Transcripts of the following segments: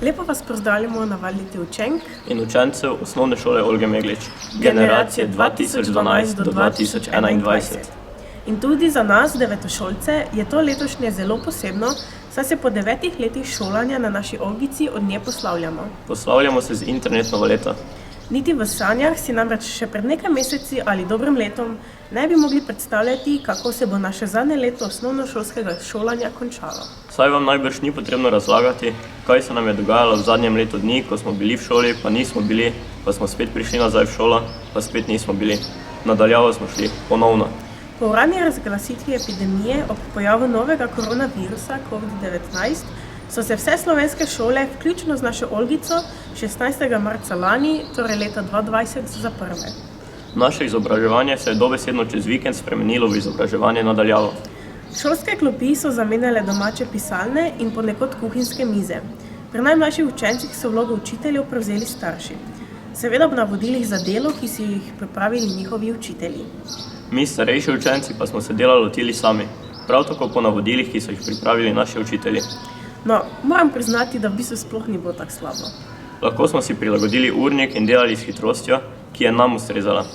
Lepo vas pozdravljamo na valiti učenk in učencev osnovne šole Olge Meglič, generacije 2012 do 2021. In tudi za nas, devetošolce, je to letošnje zelo posebno, saj se po 9 letih šolanja na naši Olgici od nje poslavljamo. Poslavljamo se z internetno valeto. Niti v sanjah si namreč še pred nekaj meseci ali dobrim letom ne bi mogli predstavljati, kako se bo naše zadnje leto osnovnošolskega šolanja končalo. Saj vam najbrž ni potrebno razlagati, kaj se nam je dogajalo v zadnjem letu dni, ko smo bili v šoli, pa nismo bili, pa smo spet prišli nazaj v šolo, pa spet nismo bili. Nadaljavo smo šli, ponovno. Po uradni razglasitvi epidemije ob pojavu novega koronavirusa COVID-19 so se vse slovenske šole, vključno z našo Olgico, 16. marca lani, torej leta 2020, zaprle. Naše izobraževanje se je dobesedno čez vikend spremenilo v izobraževanje nadaljavo. Šolske klopi so zamenjale domače pisalne in ponekod kuhinjske mize. Pri najmlajših učencih so vlogo učiteljev prevzeli starši. Seveda ob navodilih za delo, ki si jih pripravili njihovi učitelji. Mi, starejši učenci, pa smo se dela lotili sami, prav tako po navodilih, ki so jih pripravili naši učitelji. No, moram priznati, da v bistvu sploh ni bilo tako slabo. Lahko smo si prilagodili urnik in delali s hitrostjo, ki je nam ustrezala.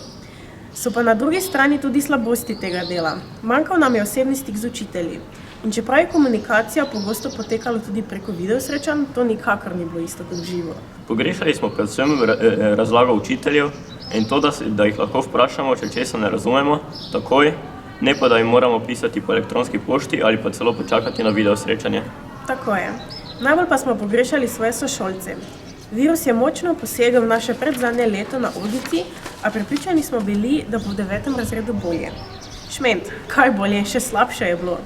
So pa na drugi strani tudi slabosti tega dela. Manjkal nam je osebni stik z učitelji. In čeprav je komunikacija pogosto potekala tudi preko videosrečanj, to nikakor ni bilo isto kot živo. Pogrešali smo predvsem razlago učiteljev in to, da jih lahko vprašamo, če česa ne razumemo, takoj, ne pa da jim moramo pisati po elektronski pošti ali pa celo počakati na videosrečanje. Tako je. Najbolj pa smo pogrešali svoje sošolce. Virus je močno posegel v naše predzadnje leto na Olgici, a prepričani smo bili, da bo v 9. razredu bolje. Šment, kaj bolje, še slabše je bilo.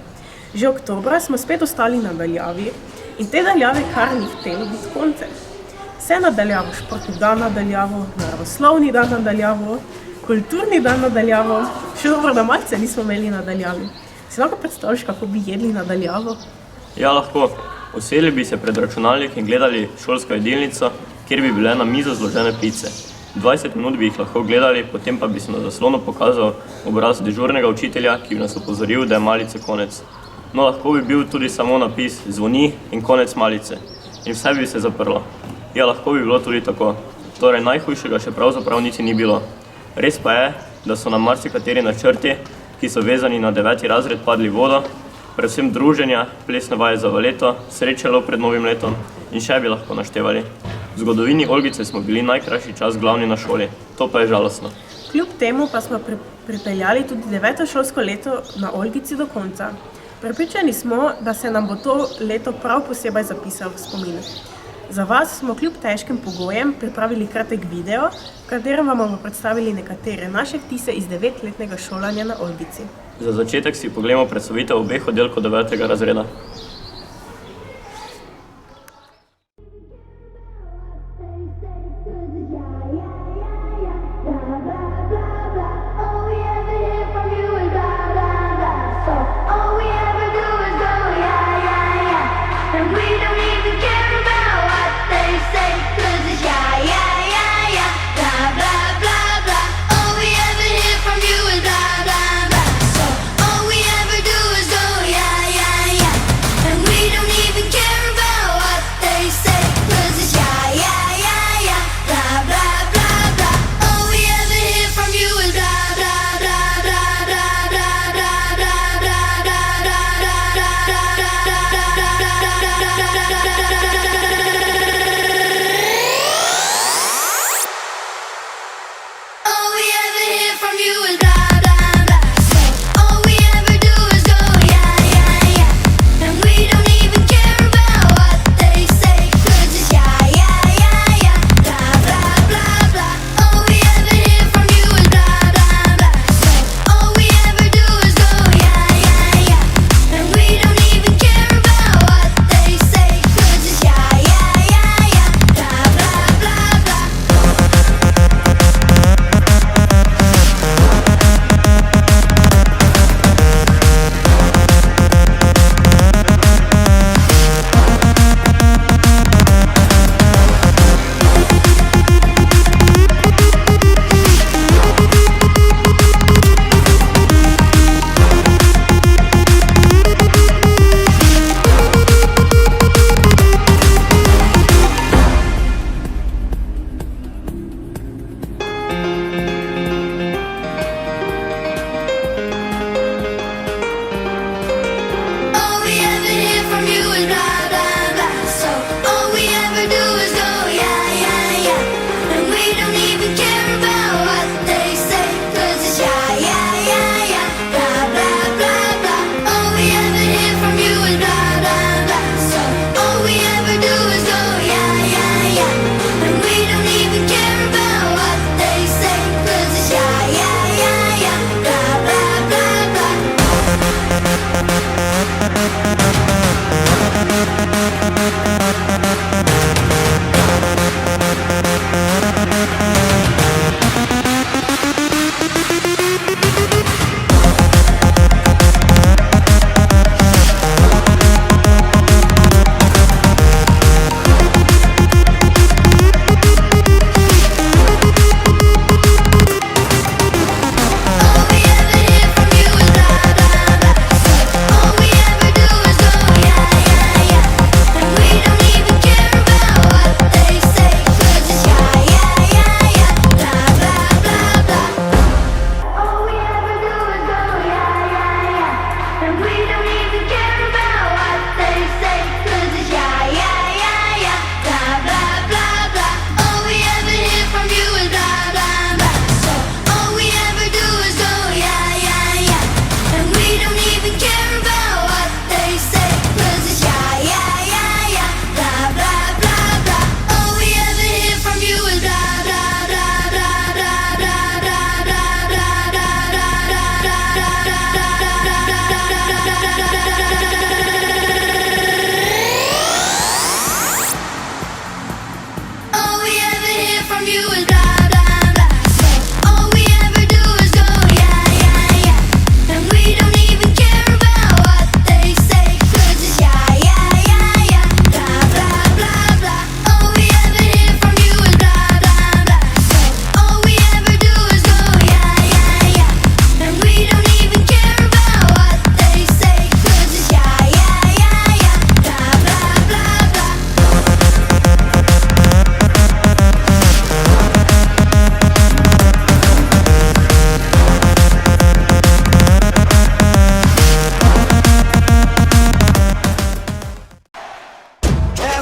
Že oktobra smo spet ostali na daljavi in te daljave kar ni htelo biti konce. Vse na daljavo, športni dan na daljavo, naravoslovni dan na daljavo, kulturni dan na daljavo, še dobro, da malce nismo imeli na daljavi. Si lahko predstavljaš, kako bi jedli na daljavo? Ja, lahko. Usedli bi se pred računalnik in gledali šolsko jedilnico, kjer bi bile na mizo zložene pice. 20 minut bi jih lahko gledali, potem pa bi se na zaslonu pokazal obraz dežurnega učitelja, ki bi nas opozoril, da je malice konec. No, lahko bi bil tudi samo napis zvoni in konec malice. In vse bi se zaprlo. Ja, lahko bi bilo tudi tako. Torej, najhujšega še pravzaprav niti ni bilo. Res pa je, da so nam marsikateri načrti, ki so vezani na 9. razred, padli v vodo, predvsem druženja, plesne vaje za valeto, srečalo pred novim letom in še bi lahko naštevali. V zgodovini Olgice smo bili najkrajši čas glavni na šoli. To pa je žalostno. Kljub temu pa smo pripeljali tudi 9. šolsko leto na Olgici do konca. Prepričani smo, da se nam bo to leto prav posebej zapisalo v spomin. Za vas smo kljub težkim pogojem pripravili kratek video, v katerem vam bomo predstavili nekatere naše vtise iz 9-letnega šolanja na Olgici. Za začetek si pogledamo predstavitev obeh oddelkov 9. razreda.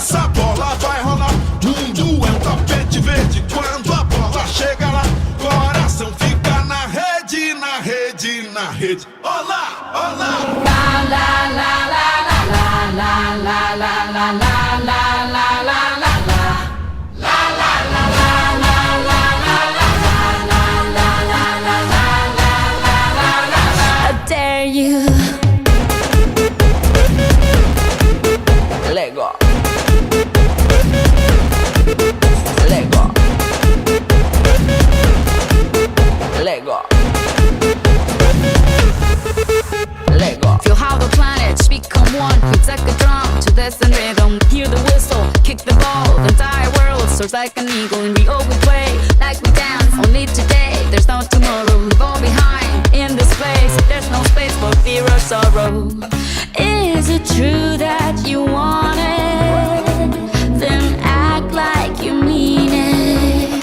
essa bola vai rolar. Mundo é um tapete verde. Quando a bola chega lá, coração fica na rede, na rede, na rede. Olá, olá. La la la la la la la la la la la la la la la. La la la la la la la la la la la la la la. I dare you. Lego. Lego. Lego. Lego. Feel how the planets become one. It's like a drum to destined rhythm. Hear the whistle, kick the ball. The entire world soars like an eagle. And we all we play like we dance. Only today, there's no tomorrow. Leave all behind in this place. There's no space for fear or sorrow. Is it true that you want it? Then act like you mean it.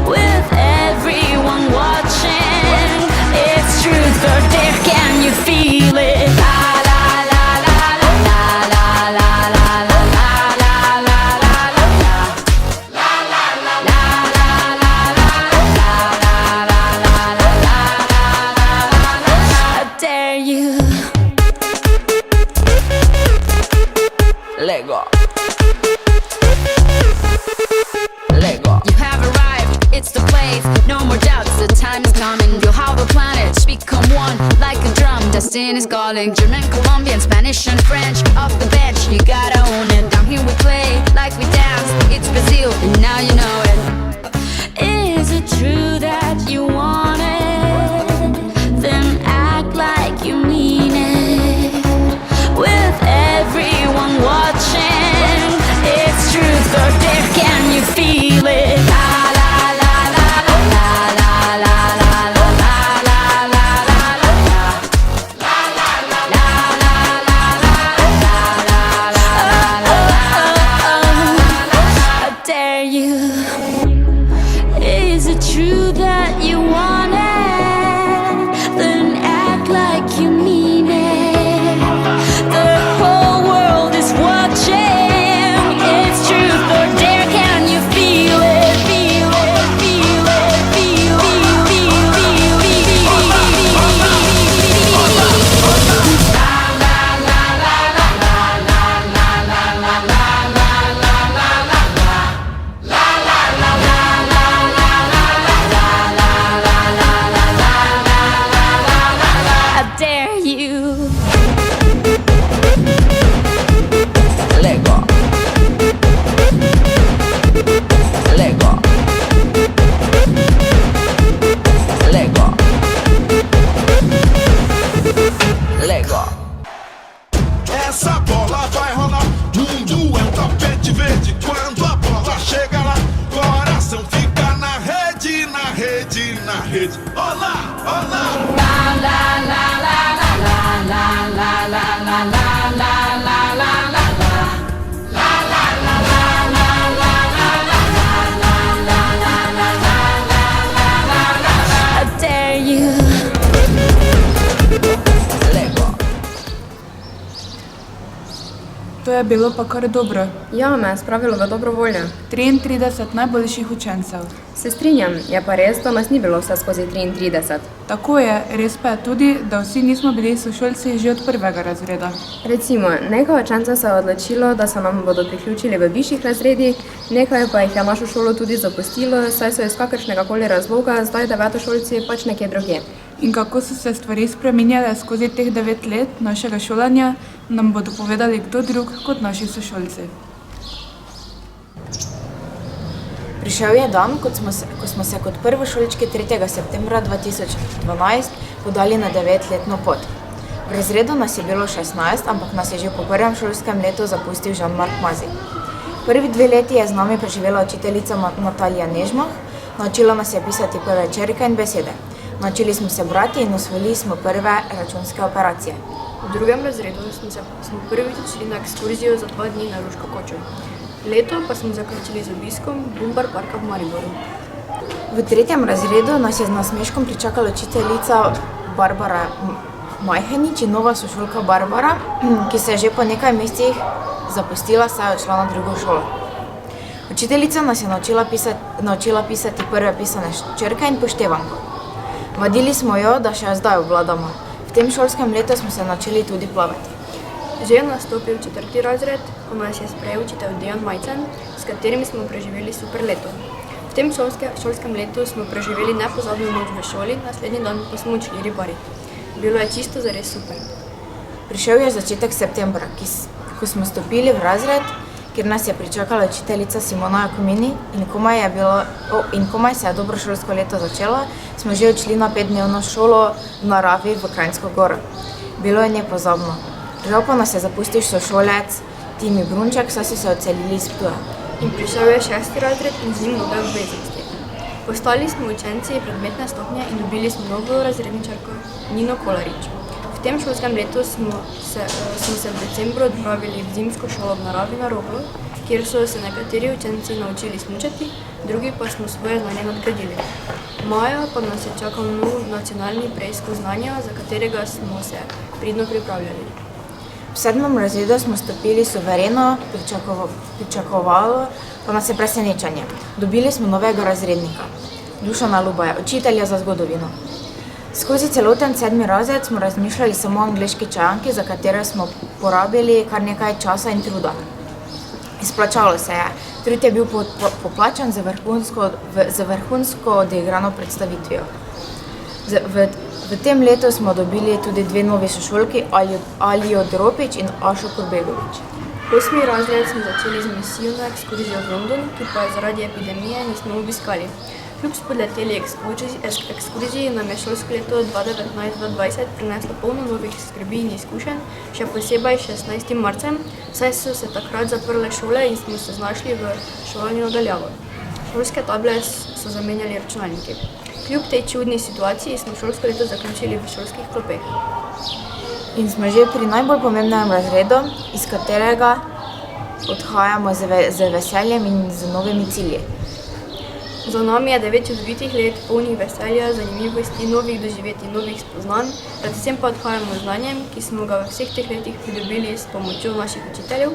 With everyone watching, it's truth or dare. Can you feel it? La la la la la la la la la la la la la la la. La la la la la la la la la la la. I dare you. Lego. Lego. You have arrived, it's the place. No more doubts, the time is coming. Feel how the planets become one like a drum. Destiny's calling. German, Colombian, Spanish and French. Off the bench, you gotta own it. Down here we play like we dance. It's Brazil, and now you know it. Is it true that you want it? Then act like you mean it. With everyone watching, it's truth or dare. Can you feel it? La la la la la la la la la la la la la la. La la la la la la la la la la. I dare you. Is it true that you want it? Then act like you mean it. The whole world is watching. It's truth or dare. Can you feel it? Feel it? Feel it? Feel it? La la la la la la la la la la la la la la la. La la la la la la la la la la la la la. I dare you. Lego. Lego. Lego. Lego. Essa bola vai rolar. Mundo é um tapete verde. Quando a bola chega lá, coração fica na rede, na rede, na rede. Olá, olá. La la la la la la la la la la la la la la la. La la la la la la la la la la la la. I dare you. Lego. To je bilo pa kar dobro. Ja, me je spravilo v dobro voljo. 33 najboljših učencev. Se strinjam, je pa res, da nas ni bilo vse skozi 33. Tako je, res pa je tudi, da vsi nismo bili sošolci že od prvega razreda. Recimo, nekaj učencev se je odločilo, da se nam bodo priključili v višjih razredih, nekaj pa jih je našo šolo tudi zapustilo, saj so iz kakršnega koli razloga zdaj devetošolci pač nekje drugje. In kako so se stvari spreminjale skozi teh 9 let našega šolanja, nam bodo povedali kdo drug kot naši sošolci. Prišel je dan, ko smo se kot prvošolčki 3. septembra 2012 podali na 9-letno pot. V razredu nas je bilo 16, ampak nas je že po prvem šolskem letu zapustil Jean-Marc Mazi. Prvi 2 leti je z nami preživela učiteljica Natalija Nežmah, naučila nas je pisati prve črke in besede. Naučili smo se brati in osvojili smo prve računske operacije. V 2. razredu smo prvič šli na ekskurzijo za 2 dni na Ruško kočo. Leto pa smo zaključili z obiskom Bumbar parka v Mariboru. V 3. razredu nas je z nasmeškom pričakala učiteljica Barbara Majhenič in nova sošolka Barbara, ki se je že po nekaj mesecih zapustila, saj je odšla na drugo šolo. Učiteljica nas je naučila pisati prve pisane črke in poštevanko. Vadili smo jo, da še zdaj obvladamo. V tem šolskem letu smo se naučili tudi plavati. Že je nastopil 4. razred, ko nas je sprejel učitelj Dejan Majcen, s katerim smo preživeli super leto. V tem šolskem letu smo preživeli nepozabno noč v šoli, naslednji dan pa smo odšli ribariti. Bilo je čisto zares super. Prišel je začetek septembra, ko smo stopili v razred, kjer nas je pričakala učiteljica Simona Jakomini in komaj se je dobro šolsko leto začelo, smo že odšli na 5-dnevno šolo v naravi v Kranjsko Goro. Bilo je nepozabno. Žal pa nas je zapustil sošolec Timi Brunček, saj so se odselili iz Ptuja. In prišel je 6. razred in z njim nove obveznosti. Postali smo učenci predmetne stopnje in dobili smo novo razredničarko Nino Kolarič. V tem šolskem letu smo se v decembru odpravili v zimsko šolo v naravi na Roglo, kjer so se nekateri učenci naučili smučati, drugi pa smo svoje znanje nadgradili. Maja pa nas je čakal nov nacionalni preizkus znanja, za katerega smo se pridno pripravljali. V 7. razredu smo stopili suvereno, pričakovalo pa nas je presenečenje. Dobili smo novega razrednika, Dušana Lubaja, učitelja za zgodovino. Skozi celoten 7. razred smo razmišljali samo o angleški čajanki, za katero smo porabili kar nekaj časa in truda. Izplačalo se je. Trud je bil poplačan z vrhunsko odigrano predstavitvijo. V tem letu smo dobili tudi 2 novi sošolki, Alijo Dropič in Ašo Kurbegovič. 8. razred smo začeli z misijo na ekskurzijo v London, ki pa je zaradi epidemije nismo obiskali. Kljub spodleteli ekskurziji nam je šolsko leto 2019-2020 prineslo polno novih skrbi in izkušenj, še posebej 16. marcem, saj so se takrat zaprle šole in smo se znašli v šolanju nadaljavo. Šolske table so zamenjali računalniki. Kljub tej čudni situaciji smo šolsko leto zaključili v šolskih klopeh. In smo že pri najbolj pomembnem razredu, iz katerega odhajamo z veseljem in z novimi cilji. Za nami je 9 čudovitih let, polnih veselja, zanimivosti, novih doživetij, novih spoznanj, predvsem pa odhajamo z znanjem, ki smo ga v vseh teh letih pridobili s pomočjo naših učiteljev.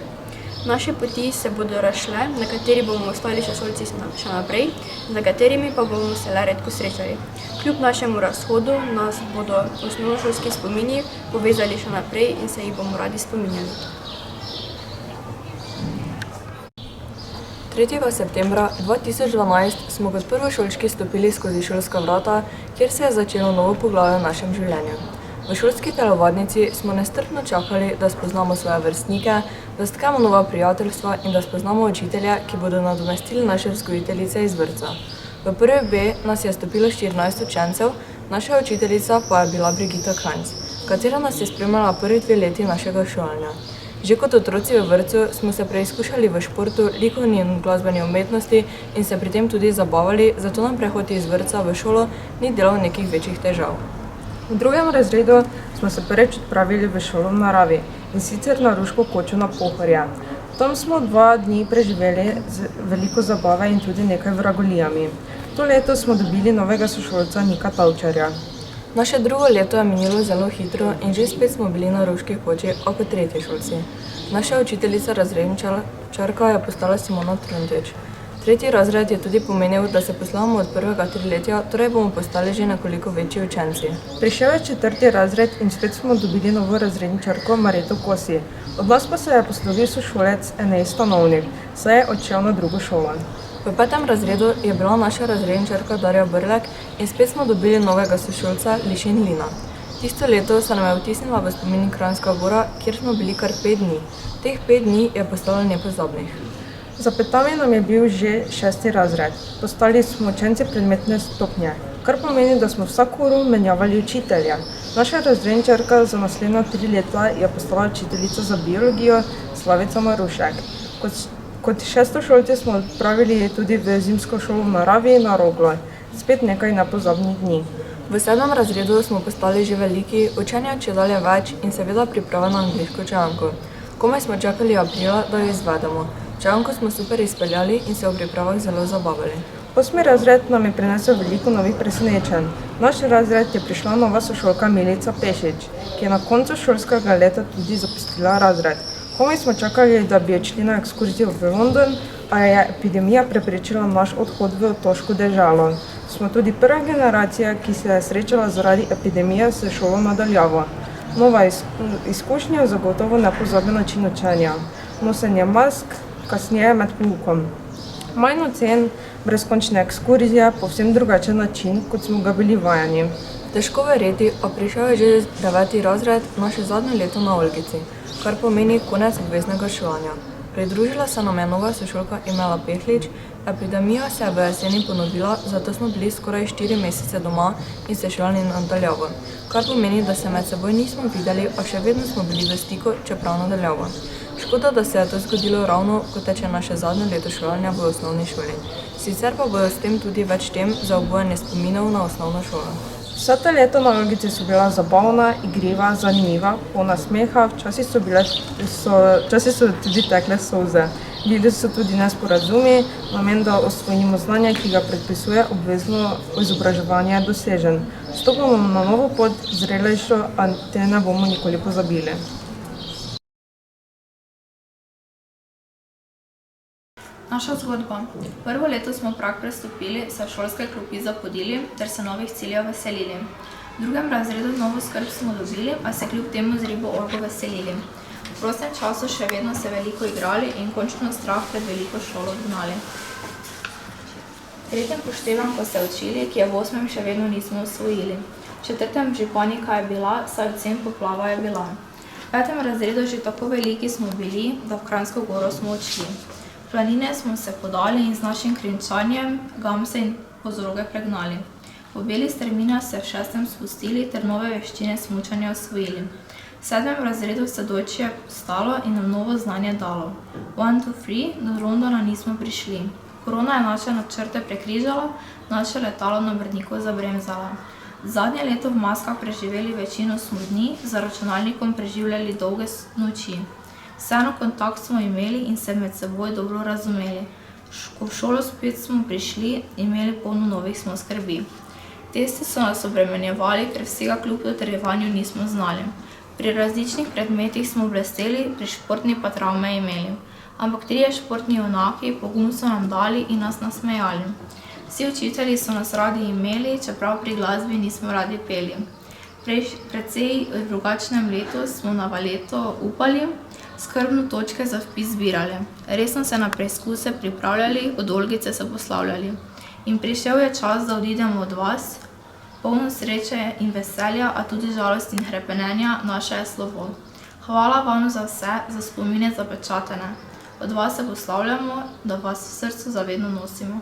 Naše poti se bodo razšle, nekateri bomo ostali šolci še naprej, z nekaterimi pa bomo se le redko srečali. Kljub našemu razhodu nas bodo osnovnošolski spomini povezali še naprej in se jih bomo radi spominjali. 3. septembra 2012 smo kot prvošolčki stopili skozi šolska vrata, kjer se je začelo novo poglavje v našem življenju. V šolski telovadnici smo nestrpno čakali, da spoznamo svoje vrstnike, da stkamo nova prijateljstva in da spoznamo učitelje, ki bodo nadomestili naše vzgojiteljice iz vrtca. V prvi B nas je stopilo 14 učencev, naša učiteljica pa je bila Brigita Kranjc, katera nas je spremljala prvi 2 leti našega šolanja. Že kot otroci v vrtcu smo se preizkušali v športu, likovni in glasbeni umetnosti in se pri tem tudi zabavali, zato nam prehod iz vrtca v šolo ni delal nekih večjih težav. V 2. razredu smo se prvič odpravili v šolo v naravi, in sicer na Ruško kočo na Pohorje. Tam smo 2 dni preživeli z veliko zabave in tudi nekaj vragolijami. To leto smo dobili novega sošolca Nika Tavčarja. Naše drugo leto je minilo zelo hitro in že spet smo bili na Ruški koči, a kot tretješolci. Naša učiteljica razredničarka je postala Simona Truntič. 3. razred je tudi pomenil, da se poslavamo od prvega 3-letja, torej bomo postali že nekoliko večji učenci. Prišel je 4. razred in spet smo dobili novo razredničarko Mareto Kosi. Od nas pa se je poslovil sošolec Enej Stanovnik, saj je odšel na drugo šolo. V 5. razredu je bila naša razredničarka Darja Brlek in spet smo dobili novega sošolca Lišin Lina. Tisto leto se nam je vtisnila v spomin Kranjska Gora, kjer smo bili kar 5 dni. Teh 5 dni je postalo nepozabnih. Za petami nam je bil že 6. razred. Postali smo učenci predmetne stopnje, kar pomeni, da smo vsako uro menjavali učitelja. Naša razredničarka za naslednja 3 leta je postala učiteljica za biologijo Slavica Marušek. Kot šestošolci smo odpravili tudi v zimsko šolo v naravi na Roglo. Spet nekaj nepozabnih dni. V 7. razredu smo postali že veliki, učenja čedalje več in seveda priprava na angleško čajanko. Komaj smo čakali aprila, da jo izvedemo. Čajanko smo super izpeljali in se v pripravah zelo zabavali. 8. razred nam je prinesel veliko novih presenečenj. V naš razred je prišla nova sošolka Milica Pešič, ki je na koncu šolskega leta tudi zapustila razred. Komaj smo čakali, da bi odšli na ekskurzijo v London, a je epidemija preprečila naš odhod v otoško deželo. Smo tudi prva generacija, ki se je srečala zaradi epidemije s šolo nadaljavo. Nova izkušnja, zagotovo nepozaben način učenja. Nosenje mask, kasneje med poukom. Manj ocen, brezkončne ekskurzije, povsem drugačen način, kot smo ga bili vajeni. Težko verjeti, a prišel je že 9. razred, naše zadnje leto na Olgici, kar pomeni konec obveznega šolanja. Pridružila se nam je nova sošolka Emela Pehlič, epidemija se je v jeseni ponovila, zato smo bili skoraj 4 mesece doma in se šolali nadaljavo, kar pomeni, da se med seboj nismo videli, a še vedno smo bili v stiku, čeprav nadaljavo. Škoda, da se je to zgodilo ravno, ko teče naše zadnje leto šolanja v osnovni šoli. Sicer pa bojo s tem tudi več tem za obojanje spominov na osnovno šolo. Vsa ta leta na Olgici so bila zabavna, igriva, zanimiva, polna smeha, včasih so tudi tekle solze. Bili so tudi nesporazumi, namen, da osvojimo znanje, ki ga predpisuje obvezno izobraževanje, dosežen. Stopamo na novo pot, zrelejšo, a te ne bomo nikoli pozabili. Naša zgodba. Prvo leto smo prag prestopili, se v šolske klopi zapodili ter se novih ciljev veselili. V drugem razredu novo skrb smo dobili, a se kljub temu z ribo Olgo veselili. V prostem času še vedno se veliko igrali in končno strah pred veliko šolo gnali. V 3. poštevam pa se učili, ki je v 8. še vedno nismo osvojili. V 4. že panika je bila, saj ocen poplava je bila. V 5. razredu že tako veliki smo bili, da v Kranjsko goro smo odšli. V planine smo se podali in z našim krenčanjem gamse in kozoroge pregnali. Po beli strmini se v 6. spustili ter nove veščine smučanja osvojili. V 7. razredu se Deutsche stalo in nam novo znanje dalo. 1, 2, 3, do Londona nismo prišli. Korona je naše načrte prekrižala, naše letalo na Brniku zabremzala. Zadnje leto v maskah preživeli večino smrdni, za računalnikom preživljali dolge noči. Vseeno kontakt smo imeli in se med seboj dobro razumeli. Ko v šolo spet smo prišli, imeli polno novih smo skrbi. Testi so nas obremenjevali, ker vsega kljub dotrjevanju nismo znali. Pri različnih predmetih smo blesteli, pri športni pa travme imeli. Ampak 3 športni junaki pogum so nam dali in nas nasmejali. Vsi učitelji so nas radi imeli, čeprav pri glasbi nismo radi peli. Precej v drugačnem letu smo na valeto upali, skrbno točke za vpis zbirali. Resno se na preizkuse pripravljali, od Olgice se poslavljali. In prišel je čas, da odidemo od vas, polno sreče in veselja, a tudi žalost in hrepenenja, naše je slovo. Hvala vam za vse, za spomine zapečatene. Od vas se poslavljamo, da vas v srcu zavedno nosimo.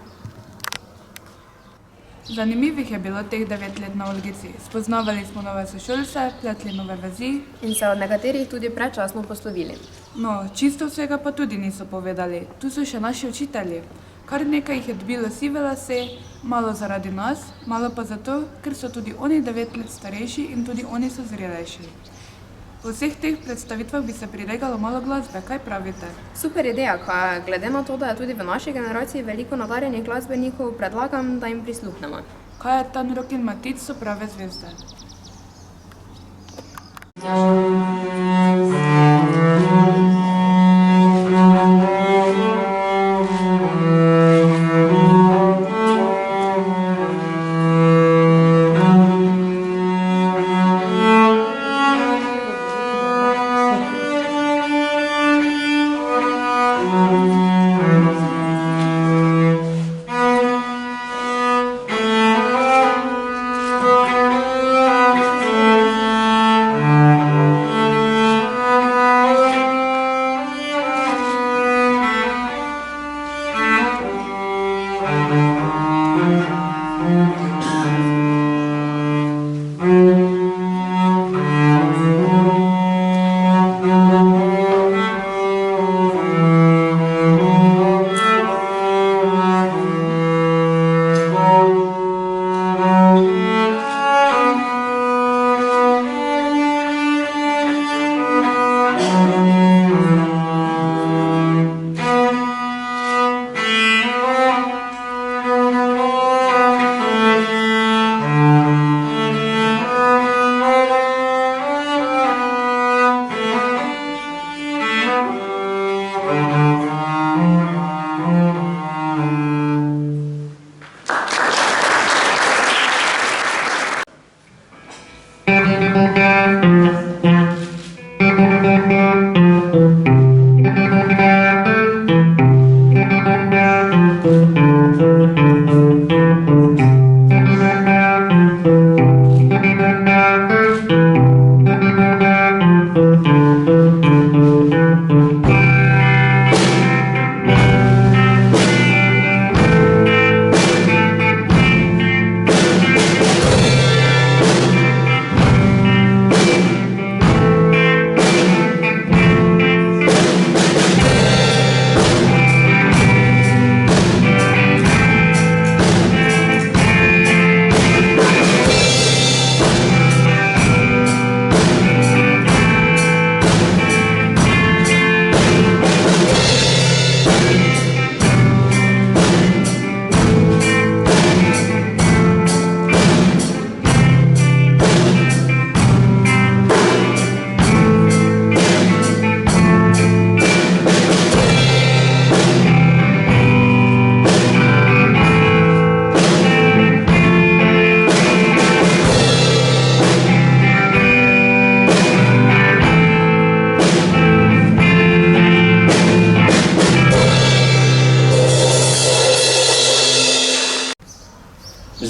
Zanimivih je bilo teh 9 let na Olgici. Spoznavali smo nove sošolce, pletli nove vezi in se od nekaterih tudi predčasno poslovili. No, čisto vsega pa tudi niso povedali. Tu so še naši učitelji. Kar nekaj jih je dobilo sive lase, malo zaradi nas, malo pa zato, ker so tudi oni 9 let starejši in tudi oni so zrelejši. V vseh teh predstavitvah bi se priregalo malo glasbe, kaj pravite? Super ideja, kaj glede na to, da je tudi v naši generaciji veliko nadarjenih glasbenikov, predlagam, da jim prisluhnemo. Kaj je Tanrok in Matic so prave zvezde?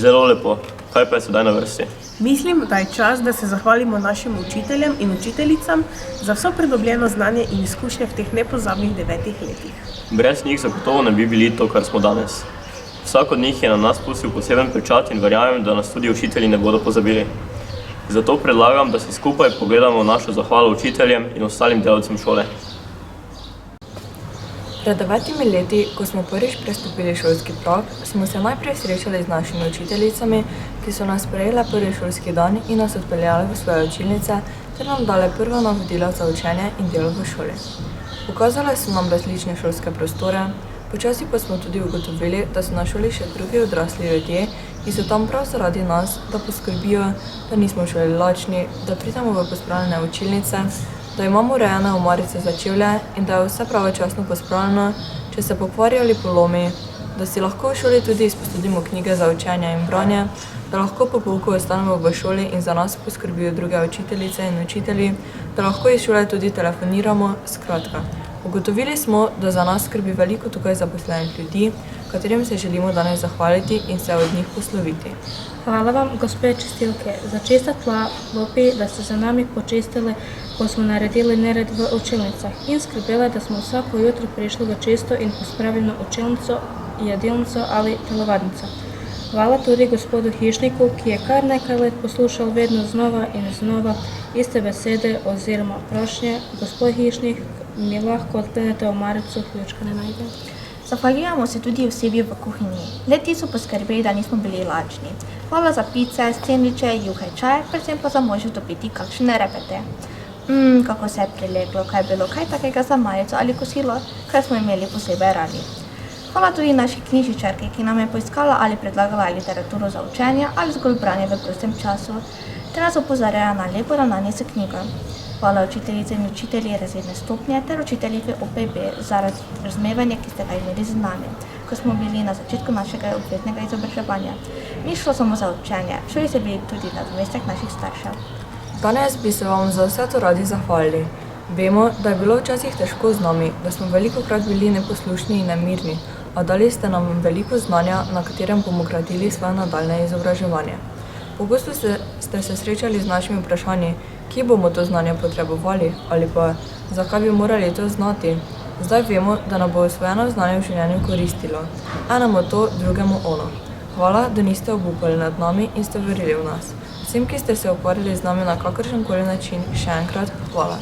Zelo lepo. Kaj pa je sedaj na vrsti? Mislim, da je čas, da se zahvalimo našim učiteljem in učiteljicam za vso pridobljeno znanje in izkušnje v teh nepozabnih 9 letih. Brez njih zagotovo ne bi bili to, kar smo danes. Vsak od njih je na nas pustil poseben pečat in verjamem, da nas tudi učitelji ne bodo pozabili. Zato predlagam, da si skupaj pogledamo našo zahvalo učiteljem in ostalim delavcem šole. Pred 9 leti, ko smo prvič prestopili šolski prag, smo se najprej srečali z našimi učiteljicami, ki so nas sprejele prvi šolski dan in nas odpeljale v svoje učilnice ter nam dale prva navodila za učenje in delo v šoli. Pokazale so nam različne šolske prostore, počasi pa smo tudi ugotovili, da so na šoli še drugi odrasli ljudje, ki so tam prav zaradi nas, da poskrbijo, da nismo v šoli lačni, da pridemo v pospravljene učilnice, da imamo urejene omarice za čevlje in da je vse pravočasno pospravljeno, če se pokvari ali polomi, da si lahko v šoli tudi izposodimo knjige za učenje in branje, da lahko po pouku ostanemo v šoli in za nas poskrbijo druge učiteljice in učitelji, da lahko iz šole tudi telefoniramo, skratka. Ugotovili smo, da za nas skrbi veliko tukaj zaposlenih ljudi, katerim se želimo danes zahvaliti in se od njih posloviti. Hvala vam, gospe čistilke, za čista tla, klopi, da ste za nami počistili, ko smo naredili nered v učilnicah in skrbeli, da smo vsako jutro prišli v čisto in pospravljeno učilnico, jedilnico ali telovadnico. Hvala tudi gospodu hišniku, ki je kar nekaj let poslušal vedno znova in znova iste besede oziroma prošnje. Gospod hišnik, mi lahko odklenete omarico, ključka ne najde. Zahvaljujemo se tudi osebi v kuhinji. Leti so poskrbeli, da nismo bili lačni. Hvala za pice, sendviče, juhe, čaj, predvsem pa za možnost dobiti kakšne repete. Kako se je prileglo, kaj je bilo kaj takega za majico ali kosilo, kaj smo imeli posebej radi. Hvala tudi naši knjižničarki, ki nam je poiskala ali predlagala literaturo za učenje ali zgolj branje v prostem času, ter nas opozarjajo na lepo ravnanje s knjigo. Hvala učiteljice in učitelji razredne stopnje ter učiteljice OPB za razumevanje, ki ste ga imeli z nami, ko smo bili na začetku našega obveznega izobraževanja. Ni šlo samo za učenje, šoli ste bili tudi nadomestek naših staršev. Danes bi se vam za vse to radi zahvalili. Vemo, da je bilo včasih težko z nami, da smo velikokrat bili neposlušni in nemirni, a dali ste nam veliko znanja, na katerem bomo gradili svoje nadaljne izobraževanje. Pogosto ste se srečali z našimi vprašanji, kje bomo to znanje potrebovali ali pa zakaj bi morali to znati. Zdaj vemo, da nam bo osvojeno znanje v življenju koristilo. Enemu to, drugemu ono. Hvala, da niste obupali nad nami in ste verjeli v nas. Vsem, ki ste se ukvarjali z nami na kakršenkoli način, še enkrat hvala.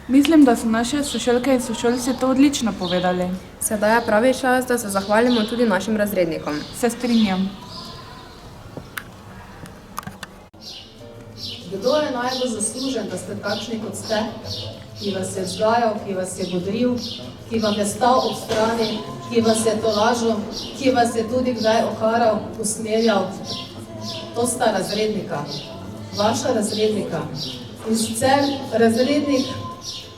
Mislim, da so naše sošolke in sošolci to odlično povedali. Sedaj je pravi čas, da se zahvalimo tudi našim razrednikom. Se strinjam. Kdo je najbolj zaslužen, da ste takšni kot ste, ki vas je vzgajal, ki vas je bodril, ki vam je stal ob strani, ki vas je tolažil, ki vas je tudi kdaj okaral, usmerjal? To sta razrednika, vaša razrednika. In sicer razrednik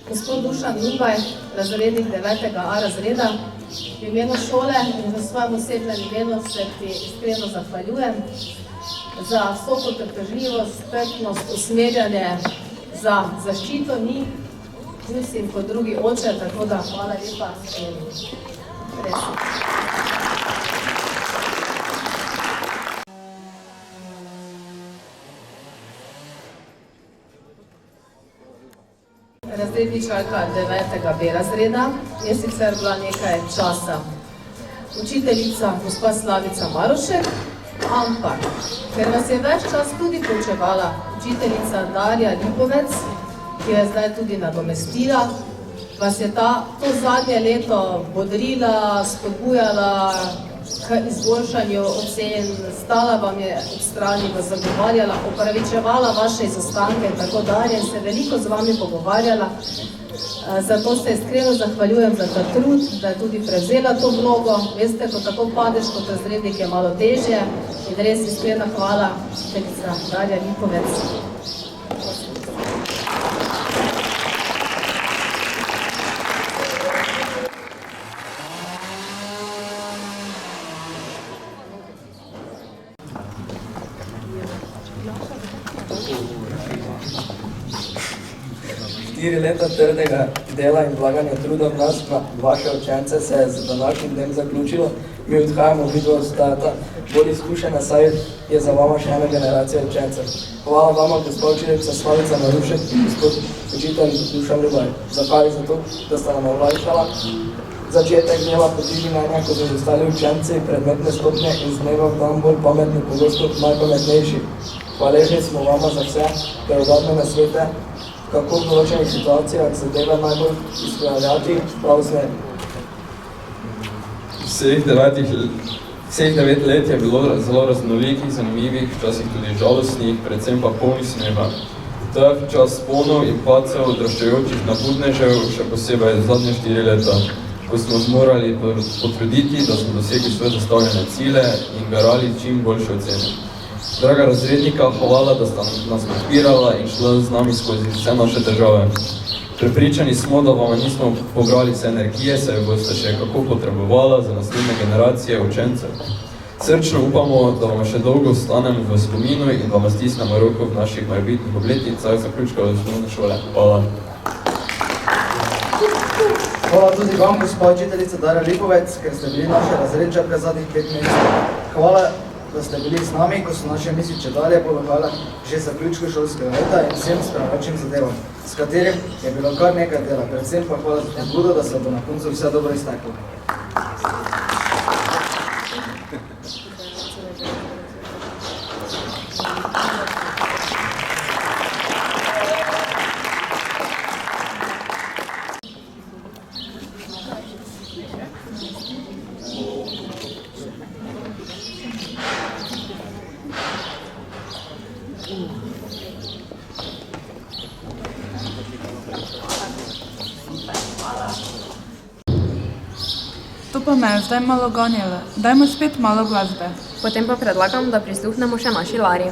Gospod Dušan Lubaj, razrednik 9. A razreda, v imenu šole in v svojem osebnem imenu se ti iskreno zahvaljujem za vso potrpežljivost, strpnost, usmerjanje, za zaščito njih. Bil si jim kot drugi oče, tako da hvala lepa in res. Razredničarka 9. B razreda je sicer bila nekaj časa učiteljica gospa Slavica Marošek, ampak ker vas je več čas tudi poučevala učiteljica Darja Lipovec, ki je zdaj tudi nadomestila, vas je to zadnje leto bodrila, spodbujala k izboljšanju ocen, stala vam je ob strani, vas zagovarjala, opravičevala vaše izostanke in tako dalje in se veliko z vami pogovarjala. Zato se iskreno zahvaljujem za ta trud, da je tudi prevzela to vlogo. Veste, ko tako padeš kot razrednik, je malo težje in res iskrena hvala, učiteljica Darja Lipovec. Štiri leta trdega dela in vlaganja truda v nas, vaše učence, se je z današnjim dnem zaključilo. Mi odhajamo, vidva ostajata bolj izkušena, saj je za vama še ena generacija učencev. Hvala vama, gospod učiteljica Slavica Marušek in gospod učitelj Dušan Lubaj. Zakaj za to, da sta nam olajšala začetek dneva potižinanja, ko so ostali učenci predmetne stopnje in z dneva v dan bolj pametni, pogosto najpametnejši. Hvaležni smo vama za vse preudarne nasvete, kako v določenih situacijah zadeve najbolj izpeljati prav smer. Vseh 9 let je bilo zelo raznolikih, zanimivih, včasih tudi žalostnih, predvsem pa polnih smeha. To je čas vzponov in padcev, odraščajočih naputnežev, še posebej zadnje 4 leta, ko smo morali potruditi, da smo dosegli svoje zastavljene cilje in garali čim boljše ocene. Draga razrednika, hvala, da sta nas podpirala in šla z nami skozi vse naše težave. Prepričani smo, da vam nismo pobrali vse energije, saj boste še kako potrebovala za naslednje generacije učencev. Srčno upamo, da vam še dolgo ostanemo v spominu in vam stisnemo roko v naših morebitnih obletnicah zaključka osnovne šole. Hvala. Hvala tudi vam, gospod učiteljica Darja Lipovec, ker ste bili naša razredčarka zadnjih 5 mesecev. Hvala, da ste bili z nami, ko so naše misli čedalje povehale že zaključku šolskega leta in vsem spremljajočim zadevam, s katerim je bilo kar nekaj dela. Predvsem pa hvala za pobudo, da se bo na koncu vse dobro izteklo. To pa me je zdaj malo ganjalo. Dajmo spet malo glasbe. Potem pa predlagam, da prisluhnemo še naši Lari.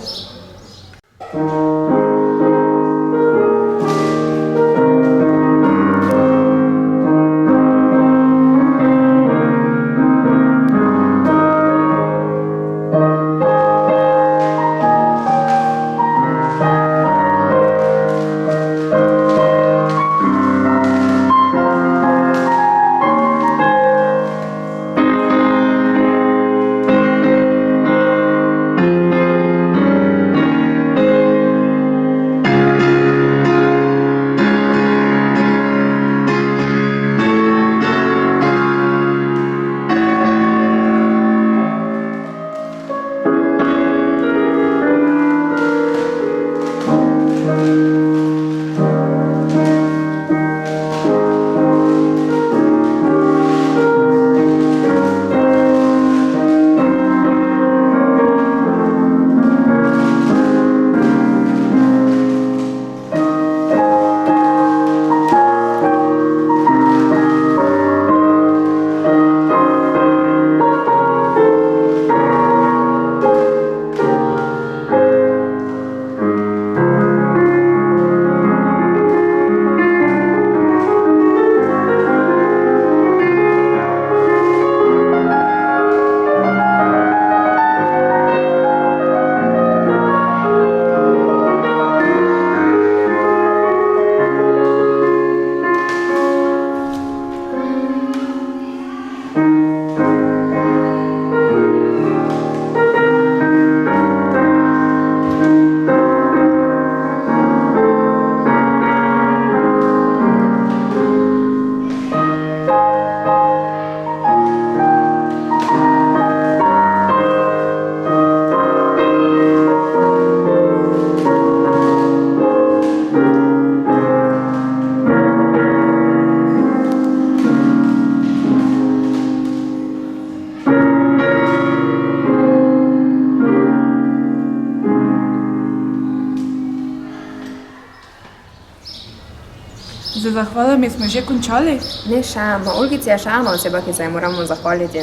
zahvalami smo že končali? Ne še, na Olgici je še ena oseba, ki se ji moramo zahvaliti.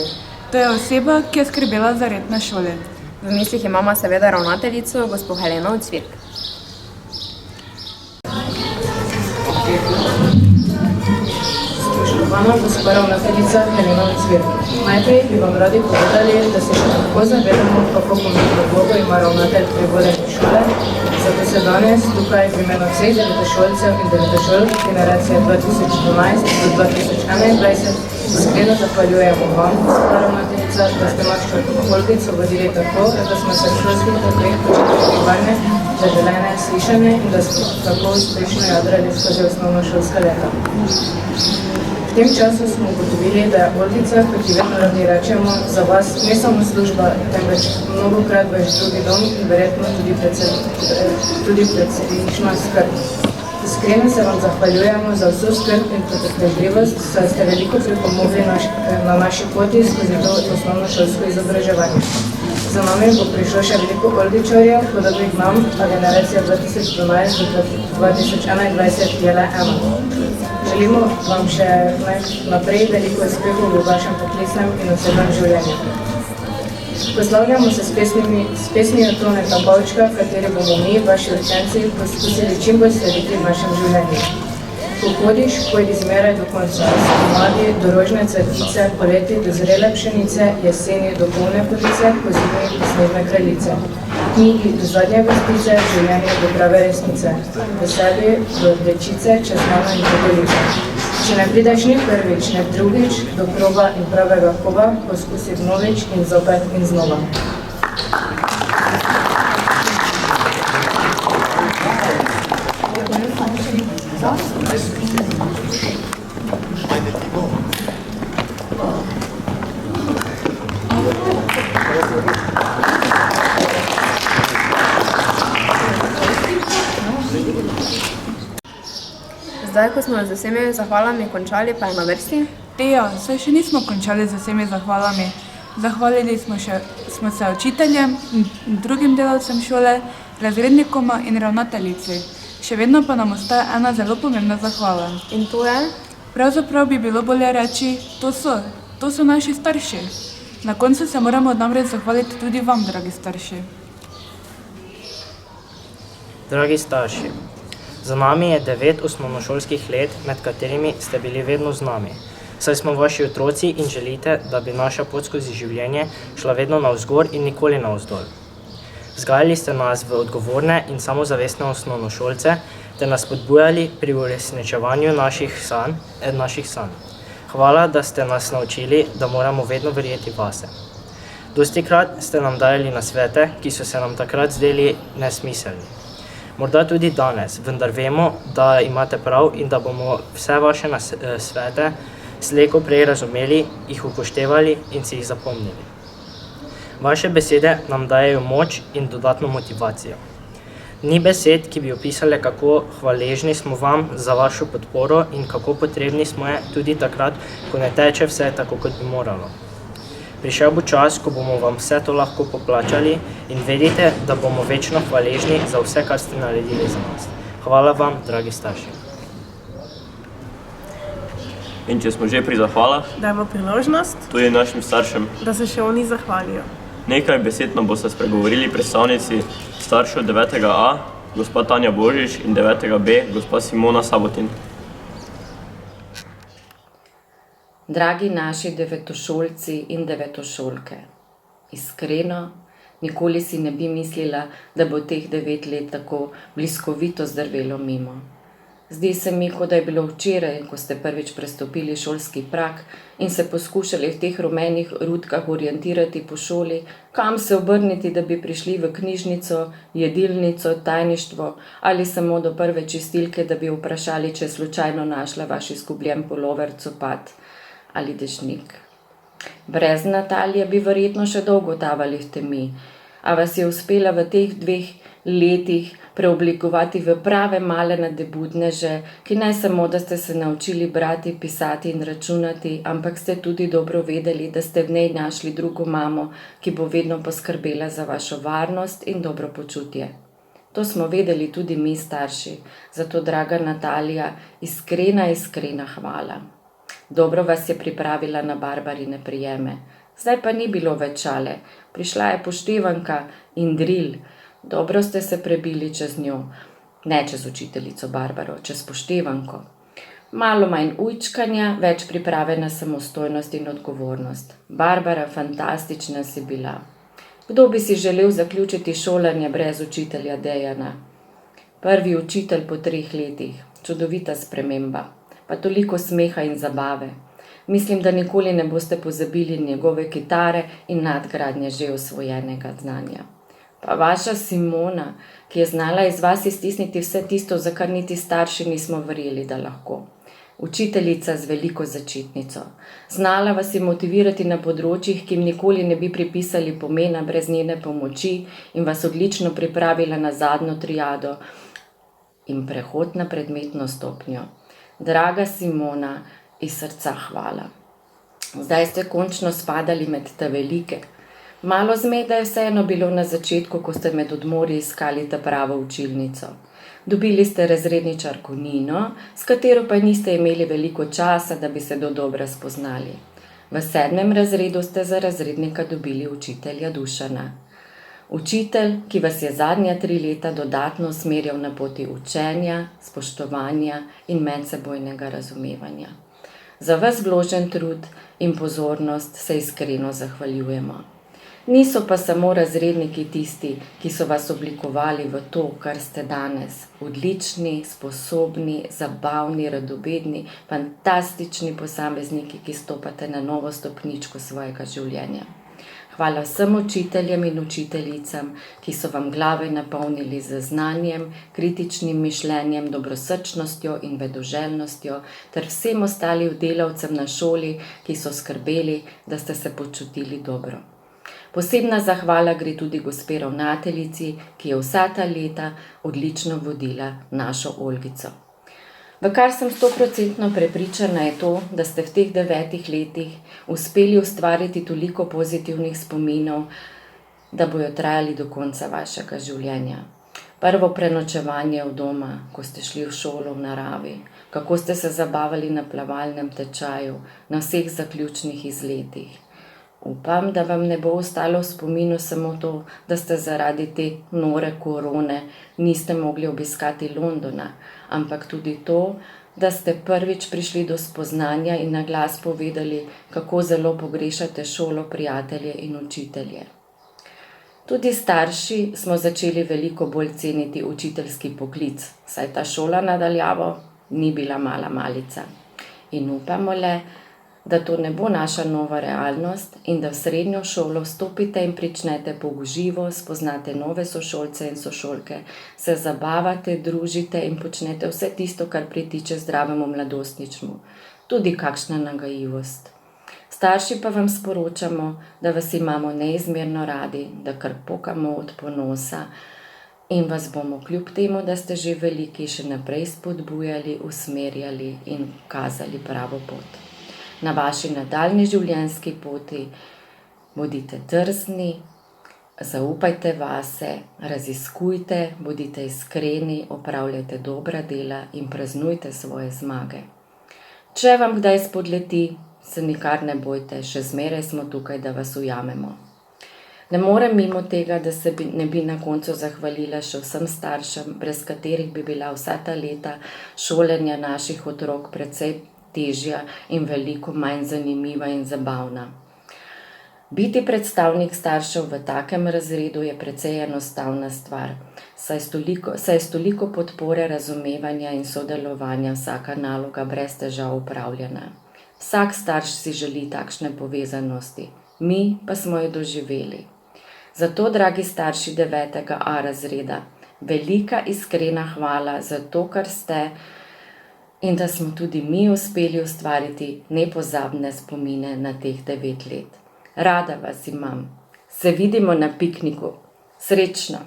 To je oseba, ki je skrbela za red na šoli. V mislih imamo seveda ravnateljico, gospo Heleno Cvirk. Spoštovana gospa ravnateljica Helena Cvirk, najprej bi vam radi povedali, da se še tako zavedamo, kako pomembno vlogo ima ravnatelj pri vodenju šole, zato se danes tukaj v imenu vseh devetošolcev in devetošolk generacije 2012 do 2021 iskreno zahvaljujemo vam, gospa ravnateljica, da ste našo Olgico vodili tako, da smo se v šolskih pokojih počutili varne, zaželene, slišane in da smo tako uspešno jadrali skozi osnovno šolska leta. V tem času smo ugotovili, da je Olgica, kot ji vedno radi rečemo, za vas ne samo služba, temveč mnogokrat vaš drugi dom in verjetno tudi predsedična skrb. Iskreno se vam zahvaljujemo za vso skrb in potrpežljivost, saj ste veliko pripomogli na naši poti skozi to osnovno šolsko izobraževanje. Za nami bo prišlo še veliko Olgičarjev, podobnih nam, a generacija 2012 do 2021 je le ena. Želimo vam še naprej veliko uspehov v vašem poklicnem in osebnem življenju. Poslavljamo se s pesmijo Toneta Pavčka, kateri bomo mi, vaši učenci, poskusili čim bolj slediti v našem življenju. Ko hodiš, pojdi zmeraj do konca, spomladi do rožne cvetlice, poleti do zrele pšenice, jeseni do polne police, pozimi do snežne kraljice. Knjigi do zadnje vrstice, življenje do prave resnice, veselje do dečice, čezmano in podelice. Če ne prideš ni prvič, ne drugič, do kroga in pravega kova, poskusi vnovič in zopet in znova. Zdaj, ko smo z vsemi zahvalami končali, pa je na vrsti. Teja, saj še nismo končali z vsemi zahvalami. Zahvalili smo se učiteljem in drugim delavcem šole, razrednikoma in ravnateljici. Še vedno pa nam ostaja ena zelo pomembna zahvala. In to je? Pravzaprav bi bilo bolje reči, to so naši starši. Na koncu se moramo namreč zahvaliti tudi vam, dragi starši. Dragi starši, za nami je 9 osnovnošolskih let, med katerimi ste bili vedno z nami. Saj smo vaši otroci in želite, da bi naša pot skozi življenje šla vedno navzgor in nikoli navzdol. Vzgajali ste nas v odgovorne in samozavestne osnovnošolce ter nas spodbujali pri uresničevanju naših sanj. Hvala, da ste nas naučili, da moramo vedno verjeti vase. Dostikrat ste nam dajali nasvete, ki so se nam takrat zdeli nesmiselni. Morda tudi danes, vendar vemo, da imate prav in da bomo vse vaše svete slej ko prej razumeli, jih upoštevali in si jih zapomnili. Vaše besede nam dajejo moč in dodatno motivacijo. Ni besed, ki bi opisale, kako hvaležni smo vam za vašo podporo in kako potrebni smo je tudi takrat, ko ne teče vse tako, kot bi moralo. Prišel bo čas, ko bomo vam vse to lahko poplačali in vedite, da bomo večno hvaležni za vse, kar ste naredili za nas. Hvala vam, dragi starši. In če smo že pri zahvalah, dajmo priložnost tudi našim staršem, da se še oni zahvalijo. Nekaj besed nam boste spregovorili predstavnici staršev 9.A, gospa Tanja Božič, in 9.B, gospa Simona Sabotin. Dragi naši devetošolci in devetošolke, iskreno, nikoli si ne bi mislila, da bo teh 9 let tako bliskovito zdrvelo mimo. Zdi se mi, kot da je bilo včeraj, ko ste prvič prestopili šolski prag in se poskušali v teh rumenih rutkah orientirati po šoli, kam se obrniti, da bi prišli v knjižnico, jedilnico, tajništvo ali samo do prve čistilke, da bi vprašali, če je slučajno našla vaš izgubljen pulover, copat ali dežnik. Brez Natalije bi verjetno še dolgo tavali v temi, a vas je uspela v teh 2 letih preoblikovati v prave male nadebudneže, ki ne samo, da ste se naučili brati, pisati in računati, ampak ste tudi dobro vedeli, da ste v njej našli drugo mamo, ki bo vedno poskrbela za vašo varnost in dobro počutje. To smo vedeli tudi mi starši, zato draga Natalija, iskrena hvala. Dobro vas je pripravila na Barbarine prijeme. Zdaj pa ni bilo več šale, prišla je poštevanka in dril. Dobro ste se prebili čez njo, ne čez učiteljico Barbaro, čez poštevanko. Malo manj ujčkanja, več priprave na samostojnost in odgovornost. Barbara, fantastična si bila. Kdo bi si želel zaključiti šolanje brez učitelja Dejana? Prvi učitelj po 3 letih, čudovita sprememba, pa toliko smeha in zabave. Mislim, da nikoli ne boste pozabili njegove kitare in nadgradnje že osvojenega znanja. Pa vaša Simona, ki je znala iz vas iztisniti vse tisto, za kar niti starši nismo verjeli, da lahko. Učiteljica z veliko začetnico. Znala vas je motivirati na področjih, ki jim nikoli ne bi pripisali pomena brez njene pomoči in vas odlično pripravila na zadnjo triado in prehod na predmetno stopnjo. Draga Simona, iz srca hvala. Zdaj ste končno spadali med te velike. Malo zmede je vseeno bilo na začetku, ko ste med odmori iskali ta pravo učilnico. Dobili ste razredničarko Nino, s katero pa niste imeli veliko časa, da bi se dodobra spoznali. V 7. razredu ste za razrednika dobili učitelja Dušana. Učitelj, ki vas je zadnja 3 leta dodatno usmerjal na poti učenja, spoštovanja in medsebojnega razumevanja. Za vas vložen trud in pozornost se iskreno zahvaljujemo. Niso pa samo razredniki tisti, ki so vas oblikovali v to, kar ste danes. Odlični, sposobni, zabavni, radobedni, fantastični posamezniki, ki stopate na novo stopničko svojega življenja. Hvala vsem učiteljem in učiteljicam, ki so vam glave napolnili z znanjem, kritičnim mišljenjem, dobrosrčnostjo in vedoželjnostjo, ter vsem ostalim delavcem na šoli, ki so skrbeli, da ste se počutili dobro. Posebna zahvala gre tudi gospe ravnateljici, ki je vsa ta leta odlično vodila našo Olgico. V kar sem 100% prepričana je to, da ste v teh 9 letih uspeli ustvariti toliko pozitivnih spominov, da bojo trajali do konca vašega življenja. Prvo prenočevanje v doma, ko ste šli v šolo v naravi, kako ste se zabavali na plavalnem tečaju, na vseh zaključnih izletih. Upam, da vam ne bo ostalo v spominu samo to, da ste zaradi te nore korone niste mogli obiskati Londona, ampak tudi to, da ste prvič prišli do spoznanja in na glas povedali, kako zelo pogrešate šolo, prijatelje in učitelje. Tudi starši smo začeli veliko bolj ceniti učiteljski poklic, saj ta šola nadaljavo ni bila mala malica. In upamo le, da to ne bo naša nova realnost in da v srednjo šolo vstopite in pričnete poguživo, spoznate nove sošolce in sošolke, se zabavate, družite in počnete vse tisto, kar pritiče zdravemu mladostničmu, tudi kakšna nagajivost. Starši pa vam sporočamo, da vas imamo neizmerno radi, da kar pokamo od ponosa in vas bomo kljub temu, da ste že veliki, še naprej spodbujali, usmerjali in kazali pravo pot. Na vaši nadaljnji življenjski poti bodite drzni, zaupajte vase, raziskujte, bodite iskreni, opravljajte dobra dela in praznujte svoje zmage. Če vam kdaj spodleti, se nikar ne bojte, še zmeraj smo tukaj, da vas ujamemo. Ne morem mimo tega, da se ne bi na koncu zahvalila še vsem staršem, brez katerih bi bila vsa ta leta šolanja naših otrok precej težja in veliko manj zanimiva in zabavna. Biti predstavnik staršev v takem razredu je precej enostavna stvar, saj je s toliko podpore, razumevanja in sodelovanja vsaka naloga brez težav upravljena. Vsak starš si želi takšne povezanosti, mi pa smo jo doživeli. Zato, dragi starši 9. A razreda, velika iskrena hvala za to, kar ste, in da smo tudi mi uspeli ustvariti nepozabne spomine na teh 9 let. Rada vas imam. Se vidimo na pikniku. Srečno!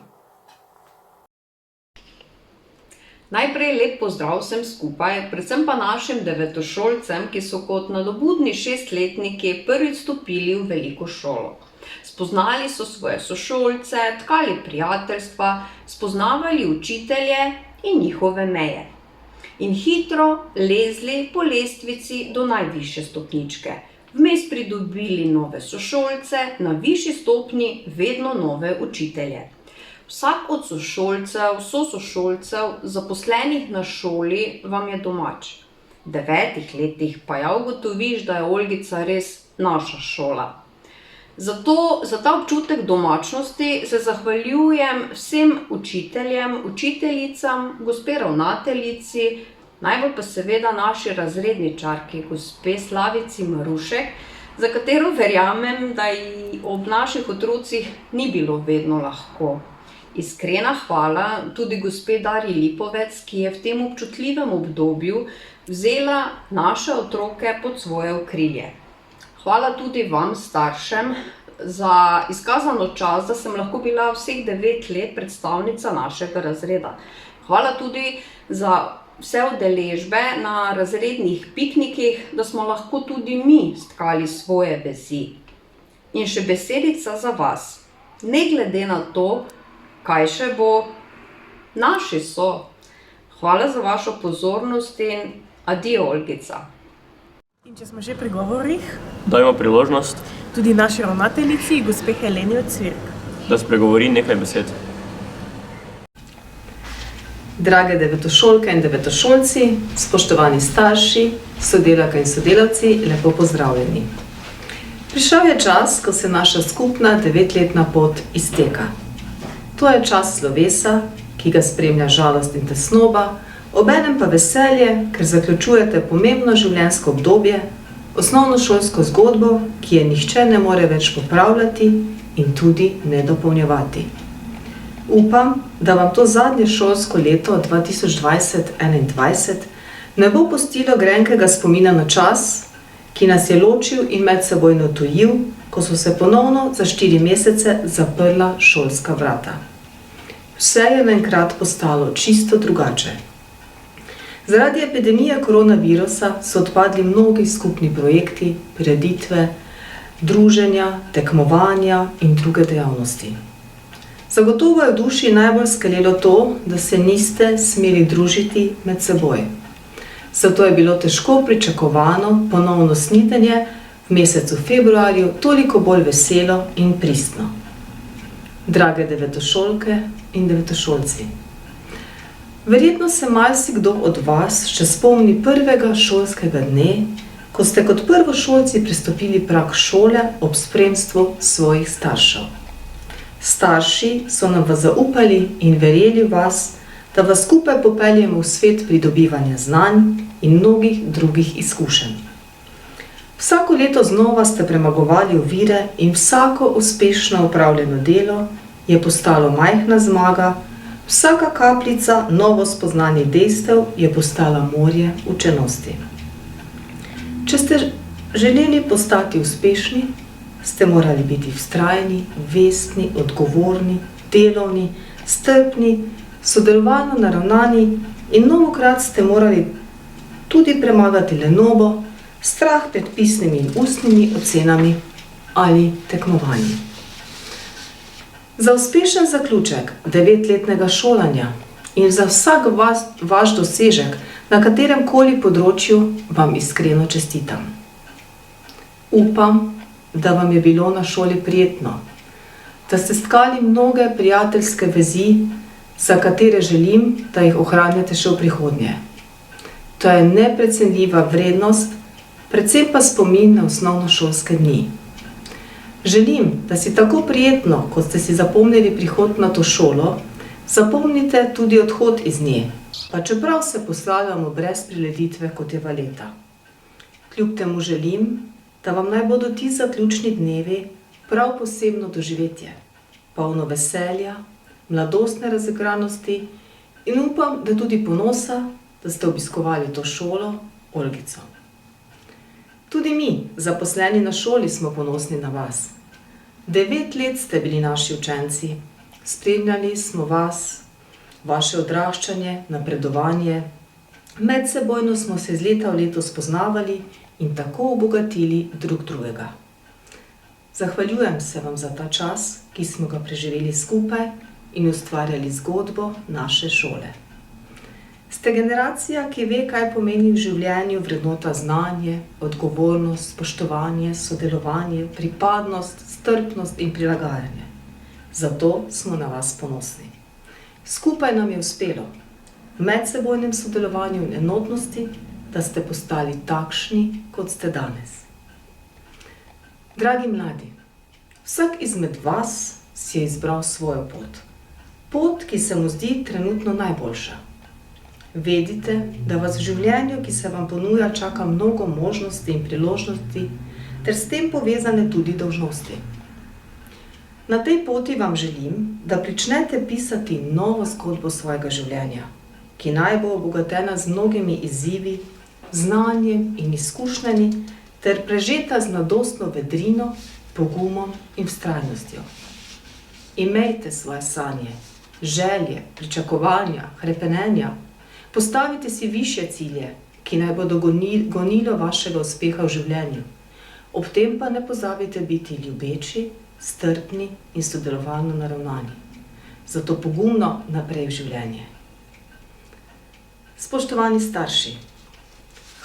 Najprej lep pozdrav vsem skupaj, predvsem pa našim devetošolcem, ki so kot nadobudni 6-letniki prvič vstopili v veliko šolo. Spoznali so svoje sošolce, tkali prijateljstva, spoznavali učitelje in njihove meje. In hitro lezli po lestvici do najvišje stopničke. Vmes pridobili nove sošolce, na višji stopnji vedno nove učitelje. Vsak od sošolcev, sošolcev, zaposlenih na šoli vam je domač. V 9 letih pa ja ugotoviš, da je Olgica res naša šola. Zato za ta občutek domačnosti se zahvaljujem vsem učiteljem, učiteljicam, gospe ravnateljici, najbolj pa seveda naši razredničarki, gospe Slavici Marušek, za katero verjamem, da ji ob naših otrocih ni bilo vedno lahko. Iskrena hvala tudi gospe Darji Lipovec, ki je v tem občutljivem obdobju vzela naše otroke pod svoje okrilje. Hvala tudi vam, staršem, za izkazano čast, da sem lahko bila vseh 9 let predstavnica našega razreda. Hvala tudi za vse udeležbe na razrednih piknikih, da smo lahko tudi mi stkali svoje vezi. In še besedica za vas. Ne glede na to, kaj še bo, naši so. Hvala za vašo pozornost in adijo, Olgica. In če smo že pri govorih, dajmo priložnost tudi naši ravnateljici, gospe Heleni Ocvirk, da spregovori nekaj besed. Drage devetošolke in devetošolci, spoštovani starši, sodelavke in sodelavci, lepo pozdravljeni. Prišel je čas, ko se naša skupna 9-letna pot izteka. To je čas slovesa, ki ga spremlja žalost in tesnoba, obenem pa veselje, ker zaključujete pomembno življenjsko obdobje, osnovno šolsko zgodbo, ki je nihče ne more več popravljati in tudi ne dopolnjevati. Upam, da vam to zadnje šolsko leto 2020-2021 ne bo pustilo grenkega spomina na čas, ki nas je ločil in medsebojno tujil, ko so se ponovno za 4 mesece zaprla šolska vrata. Vse je naenkrat postalo čisto drugače. Zaradi epidemije koronavirusa so odpadli mnogi skupni projekti, prireditve, druženja, tekmovanja in druge dejavnosti. Zagotovo je v duši najbolj skalelo to, da se niste smeli družiti med seboj. Zato je bilo težko pričakovano ponovno snidenje v mesecu februarju toliko bolj veselo in pristno. Drage devetošolke in devetošolci, verjetno se marsikdo od vas še spomni prvega šolskega dne, ko ste kot prvošolci prestopili prag šole ob spremstvu svojih staršev. Starši so nam vas zaupali in verjeli v vas, da vas skupaj popeljemo v svet pridobivanja znanj in mnogih drugih izkušenj. Vsako leto znova ste premagovali ovire in vsako uspešno opravljeno delo je postalo majhna zmaga, vsaka kapljica novo spoznanih dejstev je postala morje učenosti. Če ste želeli postati uspešni, ste morali biti vztrajni, vestni, odgovorni, delovni, strpni, sodelovalno naravnani in mnogokrat ste morali tudi premagati lenobo, strah pred pisnimi in ustnimi ocenami ali tekmovanji. Za uspešen zaključek 9-letnega šolanja in za vsak vaš dosežek na katerem koli področju vam iskreno čestitam. Upam, da vam je bilo na šoli prijetno, da ste stkali mnoge prijateljske vezi, za katere želim, da jih ohranjate še v prihodnje. To je neprecenljiva vrednost, predvsem pa spomin na osnovnošolske dni. Želim, da si tako prijetno, kot ste si zapomnili prihod na to šolo, zapomnite tudi odhod iz nje, pa čeprav se poslavljamo brez prireditve, kot je Valeta. Kljub temu želim, da vam naj bodo ti zaključni dnevi prav posebno doživetje, polno veselja, mladostne razigranosti in upam, da tudi ponosa, da ste obiskovali to šolo, Olgico. Tudi mi, zaposleni na šoli, smo ponosni na vas. 9 let ste bili naši učenci, spremljali smo vas, vaše odraščanje, napredovanje, medsebojno smo se iz leta v leto spoznavali in tako obogatili drug drugega. Zahvaljujem se vam za ta čas, ki smo ga preživeli skupaj in ustvarjali zgodbo naše šole. Ste generacija, ki ve, kaj pomeni v življenju vrednota znanje, odgovornost, spoštovanje, sodelovanje, pripadnost, strpnost in prilagajanje. Zato smo na vas ponosni. Skupaj nam je uspelo, v medsebojnem sodelovanju in enotnosti, da ste postali takšni, kot ste danes. Dragi mladi, vsak izmed vas si je izbral svojo pot. Pot, ki se mu zdi trenutno najboljša. Vedite, da vas v življenju, ki se vam ponuja, čaka mnogo možnosti in priložnosti, ter s tem povezane tudi dolžnosti. Na tej poti vam želim, da pričnete pisati novo zgodbo svojega življenja, ki naj bo obogatena z mnogimi izzivi, znanjem in izkušnjami, ter prežeta z mladostno vedrino, pogumom in vztrajnostjo. Imejte svoje sanje, želje, pričakovanja, hrepenenja, postavite si višje cilje, ki naj bodo gonilo vašega uspeha v življenju. Ob tem pa ne pozabite biti ljubeči, strpni in sodelovalno naravnani. Zato pogumno naprej v življenje. Spoštovani starši,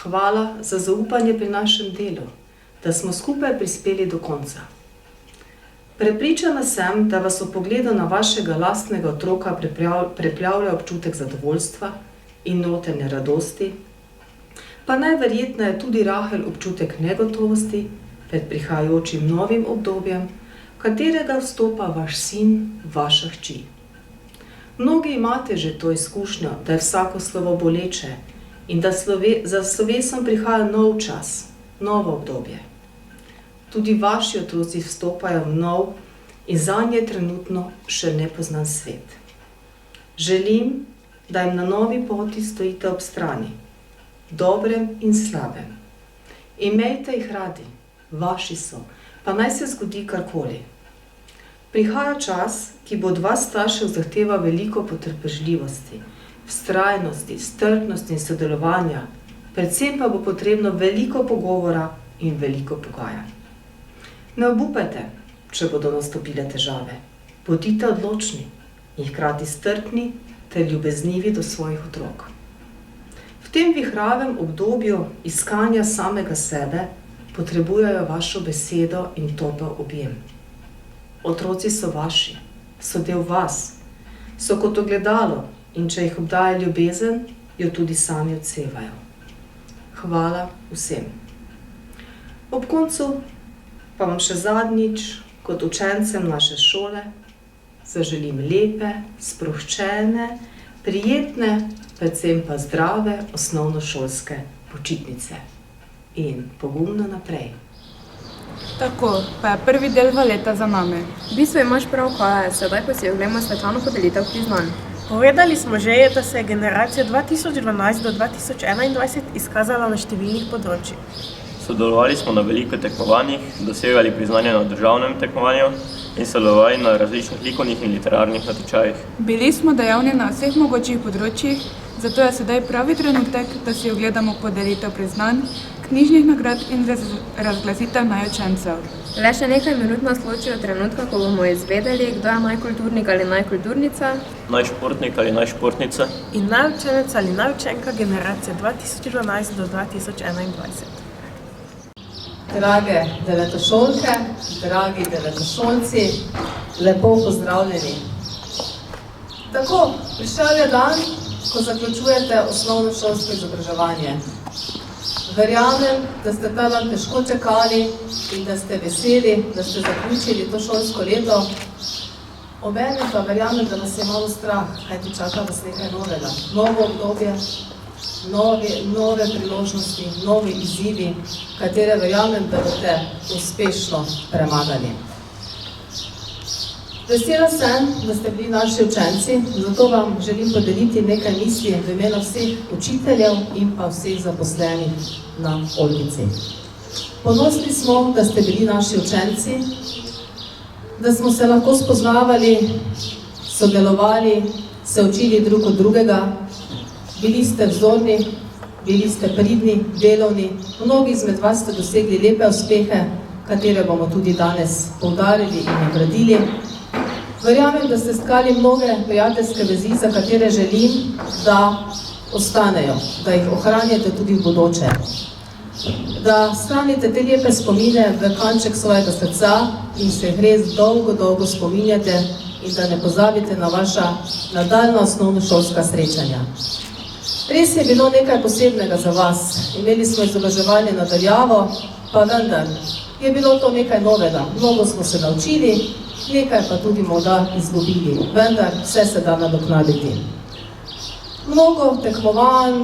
hvala za zaupanje pri našem delu, da smo skupaj prispeli do konca. Prepričana sem, da vas v pogledu na vašega lastnega otroka preplavlja občutek zadovoljstva in notranje radosti, pa najverjetneje tudi rahel občutek negotovosti pred prihajajočim novim obdobjem, v katerega vstopa vaš sin, vaša hči. Mnogi imate že to izkušnjo, da je vsako slovo boleče in da za slovesom prihaja nov čas, novo obdobje. Tudi vaši otroci vstopajo v nov in zanje trenutno še nepoznan svet. Želim, da jim na novi poti stojite ob strani, dobrem in slabem. Imejte jih radi, vaši so, pa naj se zgodi karkoli. Prihaja čas, ki bo od vas staršev zahteva veliko potrpežljivosti, vztrajnosti, strpnosti in sodelovanja, predvsem pa bo potrebno veliko pogovora in veliko pogajanj. Ne obupajte, če bodo nastopile težave. Bodite odločni in hkrati strpni ter ljubeznivi do svojih otrok. V tem vihravem obdobju iskanja samega sebe potrebujejo vašo besedo in topel objem. Otroci so vaši, so del vas, so kot ogledalo in če jih obdaja ljubezen, jo tudi sami odsevajo. Hvala vsem. Ob koncu pa vam še zadnjič, kot učencem naše šole, zaželim lepe, sproščene, prijetne, predvsem pa zdrave osnovnošolske počitnice. In pogumno naprej. Tako, pa je prvi del valeta za nami. V bistvu imaš prav, Kaja, sedaj pa si oglejmo svečano podelitev priznanj. Povedali smo že, da se je generacija 2012 do 2021 izkazala na številnih področjih. Sodelovali smo na veliko tekmovanjih, dosegali priznanje na državnem tekmovanju in sodelovali na različnih likovnih in literarnih natečajih. Bili smo dejavni na vseh mogočih področjih, zato je sedaj pravi trenutek, da si ogledamo podelitev priznanj, knjižnih nagrad in razglasitev najučencev. Le še nekaj minut nas loči od trenutka, ko bomo izvedeli, kdo je najkulturnik ali najkulturnica, najšportnik ali najšportnica in najučenec ali najučenka generacije 2012 do 2021. Drage devetošolke, dragi devetošolci, lepo pozdravljeni. Tako, prišel je dan, ko zaključujete osnovnošolsko izobraževanje. Verjamem, da ste ta dan težko čakali in da ste veseli, da ste zaključili to šolsko leto. Obenem pa verjamem, da vas je malo strah, kajti čaka vas nekaj novega. Novo obdobje, nove priložnosti, novi izzivi, katere verjamem, da boste uspešno premagali. Vesela sem, da ste bili naši učenci, zato vam želim podeliti nekaj misli v imenu vseh učiteljev in pa vseh zaposlenih na Olgici. Ponosni smo, da ste bili naši učenci, da smo se lahko spoznavali, sodelovali, se učili drug od drugega, bili ste vzorni, bili ste pridni, delovni, mnogi izmed vas ste dosegli lepe uspehe, katere bomo tudi danes poudarili in nagradili. Verjamem, da ste stkali mnoge prijateljske vezi, za katere želim, da ostanejo, da jih ohranjate tudi v bodoče. Da shranite te lepe spomine v kanček svojega srca in se jih res dolgo, dolgo spominjate in da ne pozabite na vaša nadaljna osnovnošolska srečanja. Res je bilo nekaj posebnega za vas. Imeli smo izobraževanje na daljavo, pa vendar je bilo to nekaj novega. Mnogo smo se naučili, nekaj pa tudi morda izgubili, vendar vse se da nadoknaditi. Mnogo tekmovanj,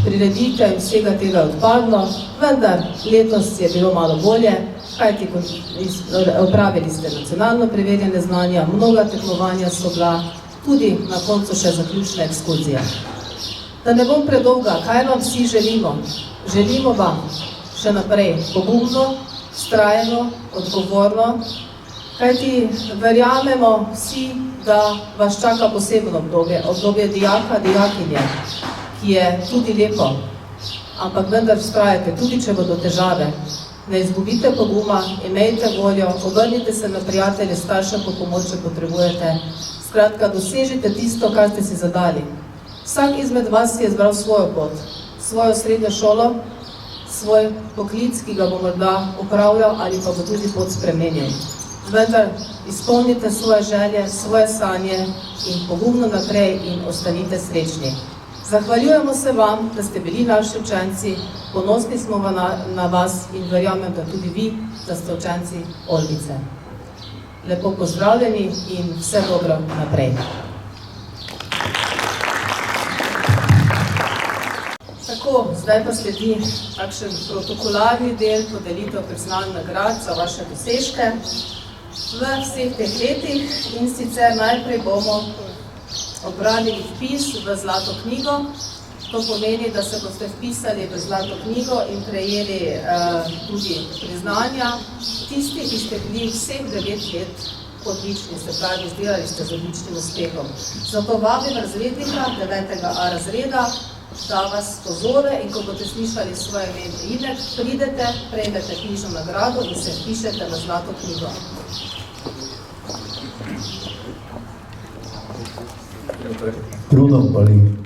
prireditev in vsega tega odpadlo, vendar letos je bilo malo bolje, kajti opravili ste nacionalno preverjene znanja, mnoga tekmovanja so bila, tudi na koncu še zaključna ekskurzija. Da ne bom predolga, kaj vam vsi želimo? Želimo vam še naprej pogumno, vztrajno, odgovorno, kajti verjamemo vsi, da vas čaka posebno obdobje, obdobje dijaka, dijakinje, ki je tudi lepo, ampak vendar vztrajate, tudi če bodo težave. Ne izgubite poguma, imejte voljo, obrnite se na prijatelje, starše po pomoč, če potrebujete. Skratka, dosežite tisto, kar ste si zadali. Vsak izmed vas je izbral svojo pot, svojo srednjo šolo, svoj poklic, ki ga bo morda upravljal ali pa bo tudi pot spremenil. Vendar izpolnite svoje želje, svoje sanje in pogumno naprej in ostanite srečni. Zahvaljujemo se vam, da ste bili naši učenci, ponosni smo na vas in verjamem, da tudi vi, da ste učenci Olbice. Lepo pozdravljeni in vse dobro naprej. Tako, zdaj pa sledi takšen protokolarni del, podelitev priznanj nagrad za vaše dosežke v vseh teh letih in sicer najprej bomo opravili vpis v Zlato knjigo. To pomeni, da se boste vpisali v Zlato knjigo in prejeli tudi priznanja. Tisti, ki ste bili vseh 9 let odlični, se pravi, izdelali ste z odličnim uspehom. Zato vabim razrednika 9A razreda, da vas pozove in ko boste slišali svoje ime, pridete, prejmete knjižno nagrado in se vpišete na Zlato knjigo. Bruno Pali.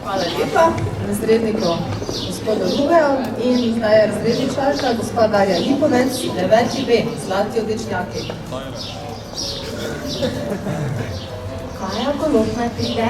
Hvala lepa razredniku gospodu Rugeju in zdaj je razredničarka gospa Darja Lipovec, 9B, Zlati odličnjaki. Kaja Golob naj pride.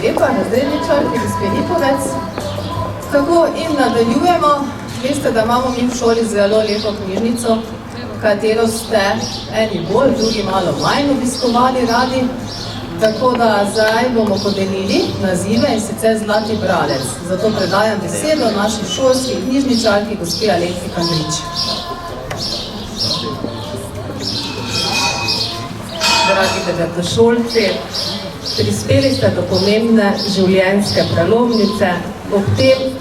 lepa, razredničarki, gospe Lipovec. Tako in nadaljujemo. Veste, da imamo mi v šoli zelo lepo knjižnico, katero ste eni bolj, drugi malo manj obiskovali radi. Tako da zdaj bomo podelili nazive in sicer Zlati bralec. Zato predajam besedo naši šolski knjižničarki, gospe Alenki Kandrič. Dragi devetošolci, prispeli ste do pomembne življenjske prelomnice. Ob tem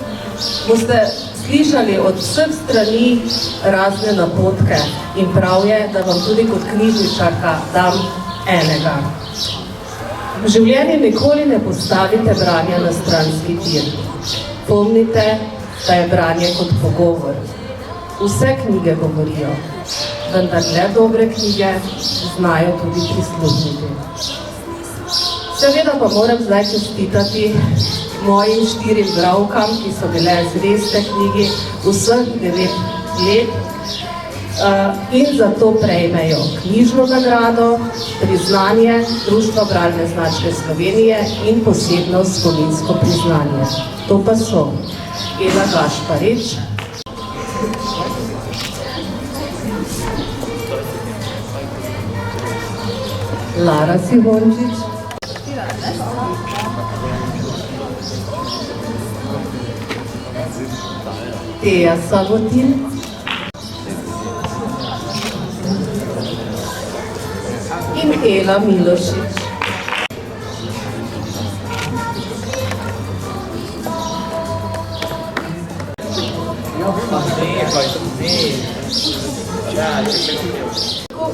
boste slišali od vseh strani razne napotke in prav je, da vam tudi kot knjižničarka dam enega. V življenju nikoli ne postavite branja na stranski tir. Pomnite, da je branje kot pogovor. Vse knjige govorijo, vendar le dobre knjige znajo tudi prisluhniti. Seveda pa moram zdaj čestitati mojim 4 bralkam, ki so bile zveste knjigi vseh 9 let in zato prejmejo knjižno nagrado, priznanje Društva bralne značke Slovenije in posebno spominsko priznanje. To pa so Ela Gašparič, Lara Sivončič, Teja Savotin, in Ela Milošič.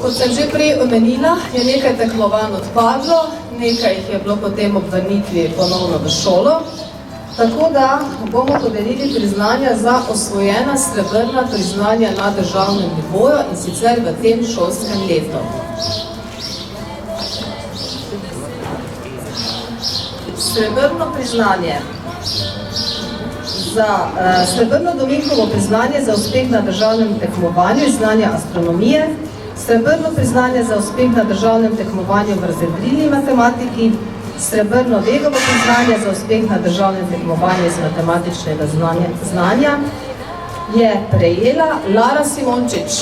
Kot sem že prej omenila, je nekaj tekmovanj odpadlo, nekaj jih je bilo potem ob vrnitvi ponovno v šolo. Tako da bomo podelili priznanja za osvojena srebrna priznanja na državnem nivoju in sicer v tem šolskem letu. Srebrno priznanje za srebrno Dominkovo priznanje za uspeh na državnem tekmovanju iz znanja astronomije, srebrno priznanje za uspeh na državnem tekmovanju v razredilni matematiki, srebrno Vegovo priznanje za uspeh na državnem tekmovanju iz matematičnega znanja je prejela Lara Simončič.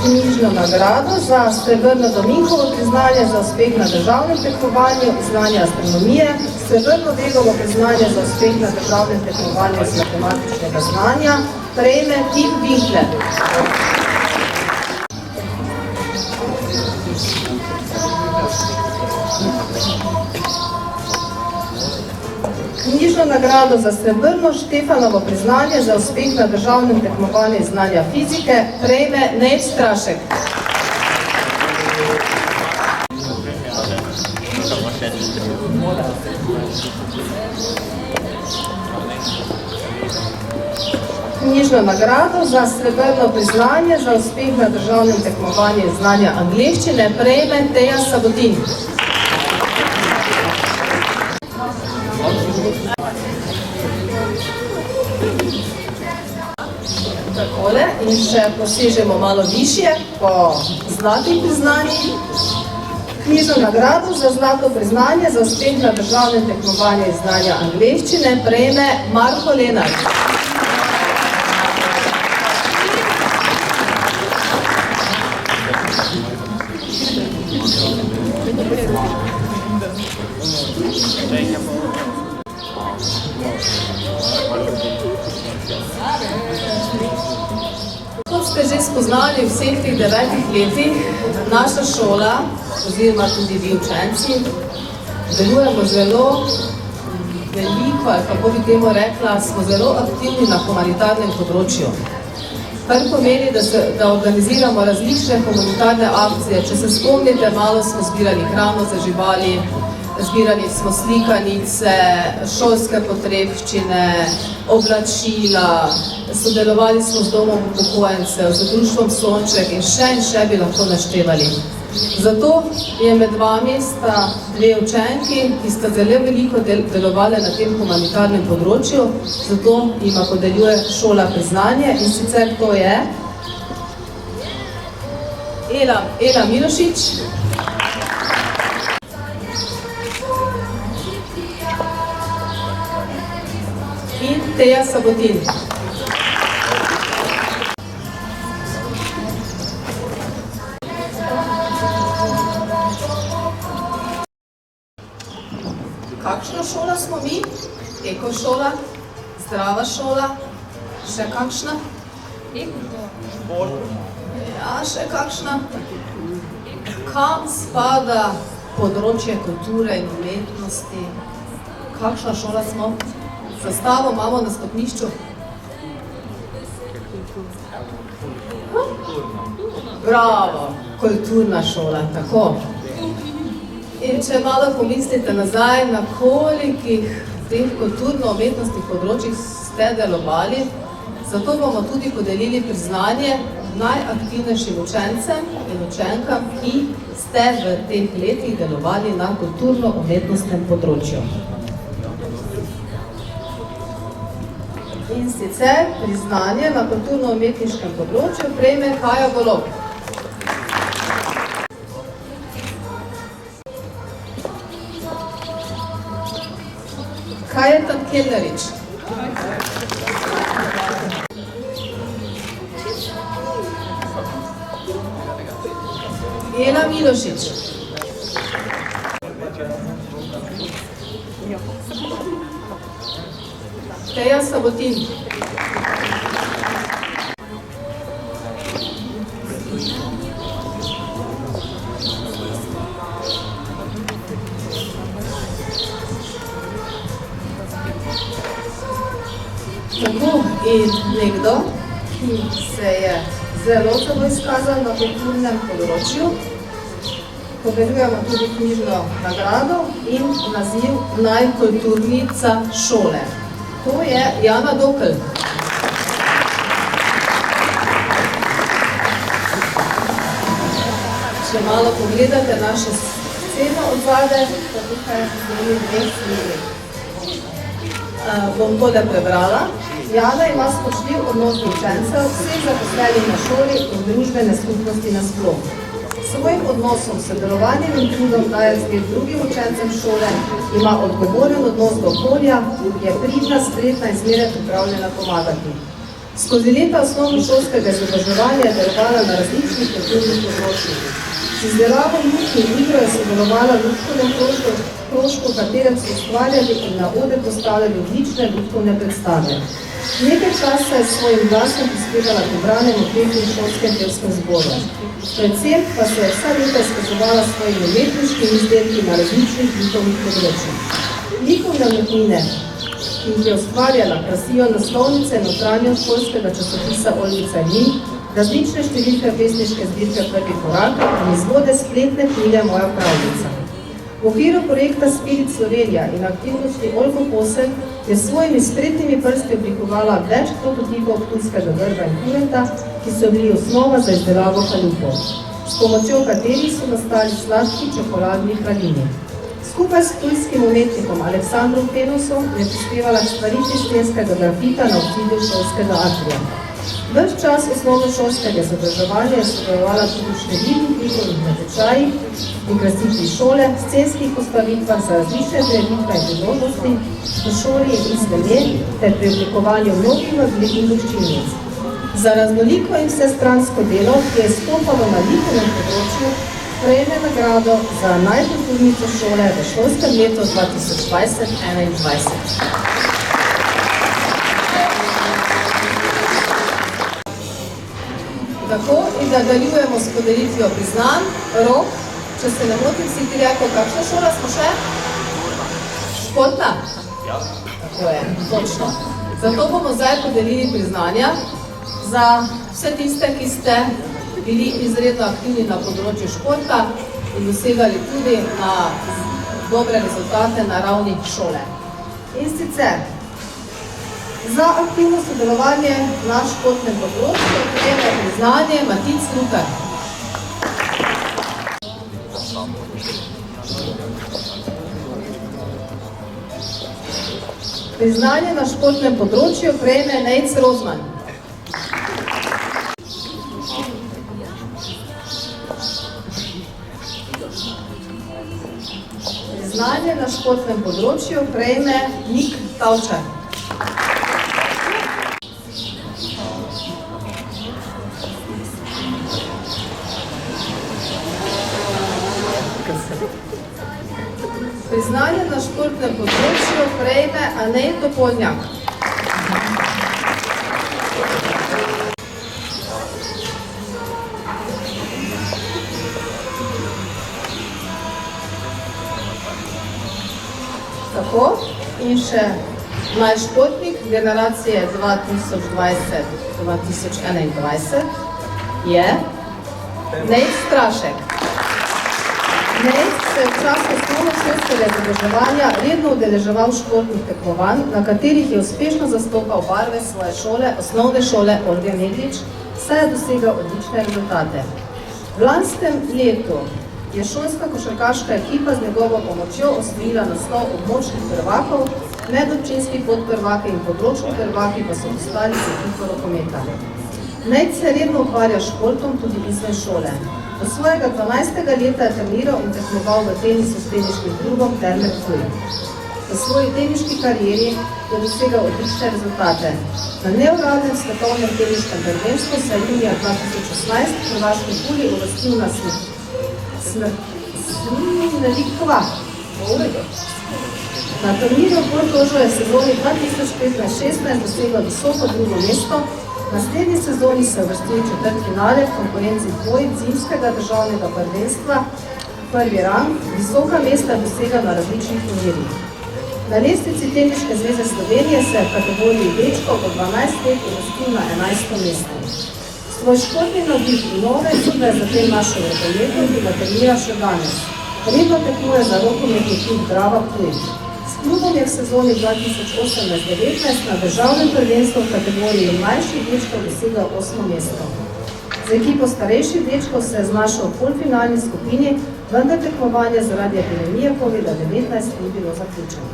Knjižno nagrado za srebrno Dominkovo priznanje za uspeh na državnem tekmovanju iz znanja astronomije, srebrno Vegovo priznanje za uspeh na državnem tekmovanju iz matematičnega znanja prejme Tim Winkler. Knjižno nagrado za srebrno Štefanovo priznanje za uspeh na državnem tekmovanju iz znanja fizike prejme Nejc Strašek. Knjižno nagrado za srebrno priznanje za uspeh na državnem tekmovanju iz znanja angleščine prejme Teja Sabotin. Takole in še posežemo malo višje po zlatih priznanjih. Knjižno nagrado za zlato priznanje za uspeh na državnem tekmovanju iz znanja angleščine prejme Marko Lenart. Kot ste že spoznali v vseh teh 9 letih, naša šola, oziroma tudi vi učenci, delujemo zelo veliko, ali kako bi temu rekla, smo zelo aktivni na humanitarnem področju. Kar pomeni, da organiziramo različne humanitarne akcije. Če se spomnite, malo smo zbirali hrano za živali, zbirali smo slikanice, šolske potrebščine, oblačila, sodelovali smo z domom upokojencev, z društvom Sonček in še bi lahko naštevali. Zato je med vami sta dve učenki, ki sta zelo veliko delovali na tem humanitarnem področju, zato jima podeljuje šola priznanje in sicer to je Ela Milošič, in Teja Sabotin. Kakšna šola smo mi? Eko šola? Zdrava šola? Še kakšna? Ja, še kakšna? Kam spada področje kulture in umetnosti? Kakšna šola smo? Zastavo imamo na stopnišču? Bravo, kulturna šola, tako. In če malo pomislite nazaj, na kolikih teh kulturno-umetnostnih področjih ste delovali, zato bomo tudi podelili priznanje najaktivnejšim učencem in učenkam, ki ste v teh letih delovali na kulturno-umetnostnem področju. In sicer priznanje na kulturno-umetniškem področju prejme Kaja Golob. Kajetan Kellerič. Ela Milošič. Teja Sabotin. Tako, in nekdo, ki se je zelo izkazal na kulturnem področju, podeljujemo tudi knjižno nagrado in naziv Najkulturnica šole. To je Jana Dokl. Če malo pogledate naše sceno od zade, pa tukaj zbili dve sliki. Bom tole prebrala. Jana ima spoštljiv odnos do učencev, vseh zaposlenih na šoli in družbene skupnosti nasploh. S svojim odnosom, sodelovanjem in trudom daje zgled drugim učencem šole, ima odgovoren odnos do okolja, je pridna, spretna in zmeraj pripravljena pomagati. Skozi leta osnovnošolskega izobraževanja je delovala na različnih kulturnih področjih. Z izdelavo lutk in igro je sodelovala v lutkovnem krožku, v katerem so ustvarjali in na oder postavljali odlične lutkovne predstave. Nekaj časa je s svojim glasom prispevala k ubranemu petju v šolskem pevskem zboru. Predvsem pa se je vsa leta izkazovala s svojimi umetniškimi izdelki na različnih likovnih področjih. Likovne umetnine, ki jih je ustvarjala, krasijo naslovnice notranjost šolskega časopisa Olmica in mi, različne številke pesniške zbirke Prvi korak in izvode spletne knjige Moja pravljica. V okviru projekta Spirit Slovenija in aktivnosti Olko Posel je s svojimi spretnimi prsti oblikovala več prototipov ptujskega grba in kurenta, ki so bili osnova za izdelavo kalupov, s pomočjo katerih so nastali sladki čokoladni pralini. Skupaj s ptujskim umetnikom Aleksandrom Penosom je prispevala k stvaritvi slovenskega grafita na obzidju šolskega atrija. Ves čas osnovnošolskega izobraževanja je sodelovala tudi v številnih likovnih natečajih in krasitvi šole, scenskih postavitvah za različne prireditve in priložnosti, v šoli in izven nje ter pri oblikovanju mnogih vazlik in luščilnic. Za raznoliko in vsestransko delo, ki je izstopalo na likovnem področju, prejme nagrado za Najkulturnico šole v šolskem letu 2020-2021. Tako in nadaljujemo s podelitvijo priznanj. Rok, če se ne motim, si ti rekel, kakšna šola smo še? Športna? Ja. Tako je, točno. Zato bomo zdaj podelili priznanja za vse tiste, ki ste bili izredno aktivni na področju športa in dosegali tudi na dobre rezultate na ravni šole. In sicer, za aktivno sodelovanje na športnem področju prejme priznanje Matic Rukar. Priznanje na športnem področju prejme Nejc Rozman. Priznanje na športnem področju prejme Nik Tavčar. Priznanje na športnem področju prejme Anej Topolnjak. Tako, in še najšportnik generacije 2020-2021 je Nejc Strašek. Nejc se je v času osnovnošolskega izobraževanja redno udeleževal športnih tekmovanj, na katerih je uspešno zastopal barve svoje šole, osnovne šole Olge Meglič, saj je dosegal odlične rezultate. V lanskem letu je šolska košarkaška ekipa z njegovo pomočjo osvojila naslov območnih prvakov, medobčinski podprvaki in področni prvaki pa so postali z ekipo rokometa. Nejc se redno ukvarja s športom tudi izven šole. Do svojega 12. leta je treniral in tekmoval v tenisu s teniškim klubom Terme Ptuj. V svoji teniški karieri je dosegal odlične rezultate. Na neuradnem svetovnem teniškem prvenstvu se je junija 2016 v Hrvaški Puli uvrstil na Smrnikva. Na turniru v Portožu je sezoni 2015-16 dosegel visoko drugo mesto. V naslednji sezoni se je uvrstil v četrtfinale v konkurenci dvojic zimskega državnega prvenstva. Prvi rang, visoka mesta dosega na različnih turnirjih. Na lestvici Teniške zveze Slovenije se je v kategoriji dečkov do 12 let uvrstil na 11. mesto. Svoj športni navdih in nove izgube je zatem našel v rokometu, ki ga trenira še danes. Redno tekmuje za rokometni klub Drava Ptuj. S klubom je v sezoni 2018-19 na državnem prvenstvu v kategoriji mlajših dečkov dosegal 8. mesto. Z ekipo starejših dečkov se je znašel v polfinalni skupini, vendar tekmovanje zaradi epidemije COVID-19 ni bilo zaključeno.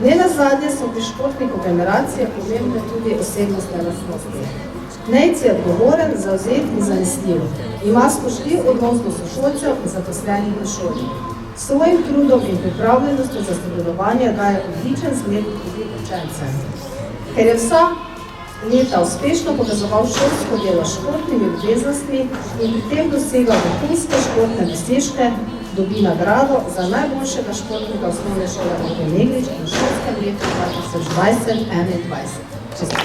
Nenazadnje so pri športniku generacije pomembne tudi osebnostne lastnosti. Nejc je odgovoren, zavzet in zanesljiv. Ima spoštljiv odnos do sošolcev in zaposlenih v šoli. S svojim trudom in pripravljenostjo za sodelovanje daje odličen zgled tudi učencem. Ker je vsa leta uspešno povezoval šolsko delo s športnimi obveznostmi in pri tem dosegal vrhunske športne dosežke, dobi nagrado za najboljšega športnika osnovne šole Olge Meglič v šolskem letu 2020-2021.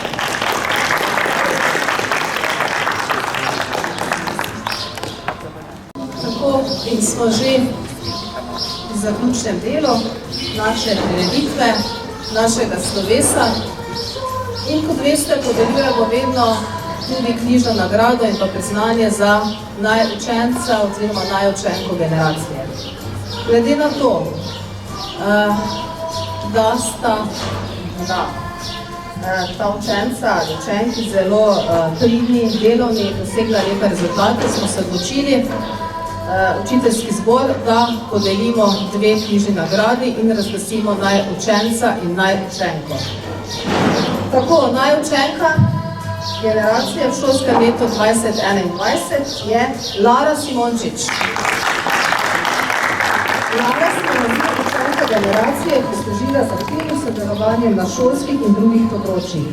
Tako in smo že v zaključnem delu naše prireditve, našega slovesa. In kot veste, podeljujemo vedno tudi knjižno nagrado in pa priznanje za najučenca oziroma najučenko generacije. Glede na to, da sta ta učenca ali učenki zelo pridni, delovni, dosegla lepe rezultate, smo se odločili, učiteljski zbor, da podelimo dve knjižni nagradi in razglasimo najučenca in najučenko. Tako, najučenka generacije v šolskem letu 2021 je Lara Simončič. Lara se je naziv učenka generacije prislužila z aktivnim sodelovanjem na šolskih in drugih področjih.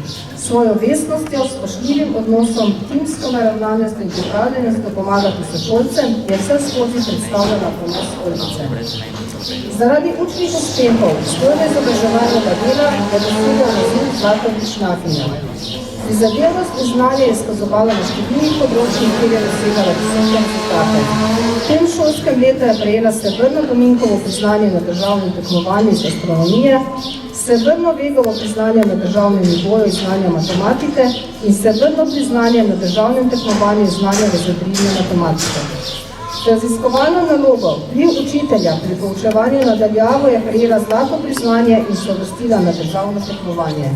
Svojo vestnostjo, spoštljivim odnosom, timsko naravnanostjo in pripravljenostjo pomagati sošolcem je vse skozi predstavljala ponos Olgice. Zaradi učnih uspehov, vzgojno izobraževalnega dela je dosegla naziv zlata ličnakinja. Prizadevnost in znanje je izkazovala na številnih področjih, kjer je dosegala visoke rezultate. V tem šolskem letu je prejela Srebrno Dominkovo priznanje na državnem tekmovanju iz astronomije, Srebrno Vegovo priznanje na državnem nivoju iz znanja matematike in Srebrno priznanje na državnem tekmovanju iz znanja razredrilne matematike. Raziskovalno nalogo vpliv učitelja pri poučevanju nadaljavo je prejela zlato priznanje in se uvrstila na državno tekmovanje.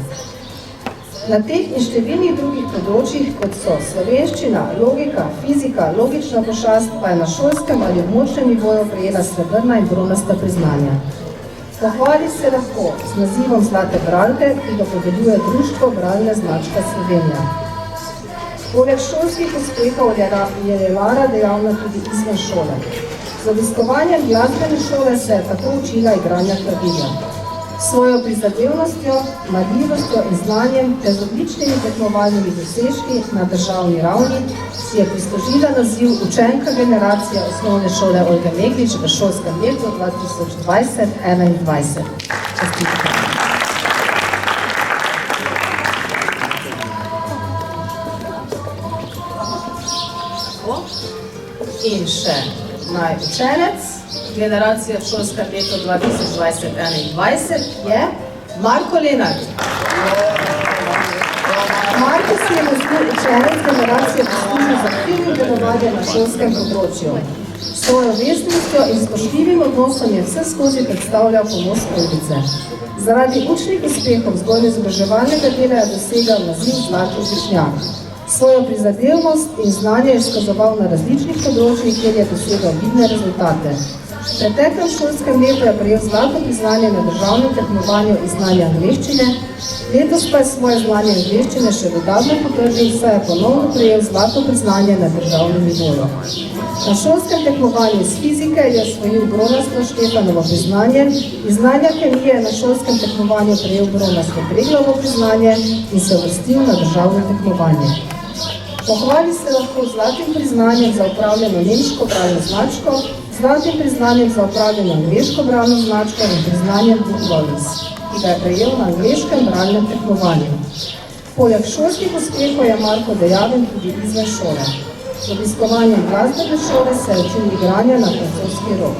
Na teh in številnih drugih področjih, kot so slovenščina, logika, fizika, logična pošast, pa je na šolskem ali območnem nivoju prejela srebrna in bronasta priznanja. Pohvali se lahko z nazivom Zlate bralke, ki ga podeljuje Društvo Bralne značka Slovenija. Poleg šolskih uspehov je Lara dejavna tudi izven šole. Z obiskovanjem glasbene šole se je tako učila igranja klavirja. S svojo prizadevnostjo, marljivostjo in znanjem ter z odličnimi tekmovalnimi dosežki na državni ravni si je prislužila naziv učenka generacije osnovne šole Olge Meglič v šolskem letu 2020-2021. In še najučenec generacije v šolskem letu 2020-2021 je Marko Lenart. Marko si je naziv učenec generacije poslužil z aktivnim delovanjem na šolskem področju. S svojo vestnostjo in spoštljivim odnosom je vse skozi predstavljal ponos Olgice. Zaradi učnih uspehov vzgojno-izobraževalnega dela je dosegal naziv Zlati Višnjak. Svojo prizadevnost in znanje je izkazoval na različnih področjih, kjer je dosegal vidne rezultate. V preteklem šolskem letu je prejel zlato priznanje na državnem tekmovanju iz znanja angleščine, letos pa je svoje znanje angleščine še dodatno potrdil, saj je ponovno prejel zlato priznanje na državnem nivoju. Na šolskem tekmovanju iz fizike je osvojil bronasto Štefanovo priznanje, iz znanja kemije na šolskem tekmovanju prejel bronasto Breglovo priznanje in se uvrstil na državno tekmovanje. Pohvali se lahko zlatim priznanjem za upravljeno nemško bralno značko, zlatim priznanjem za upravljeno angleško bralno značko in priznanjem Bookbolis, ki ga je prejel na angleškem bralnem tekmovanju. Poleg šolskih uspehov je Marko dejaven tudi izven šole. Z obiskovanjem glasbene šole se je učil igranja na francoski rok.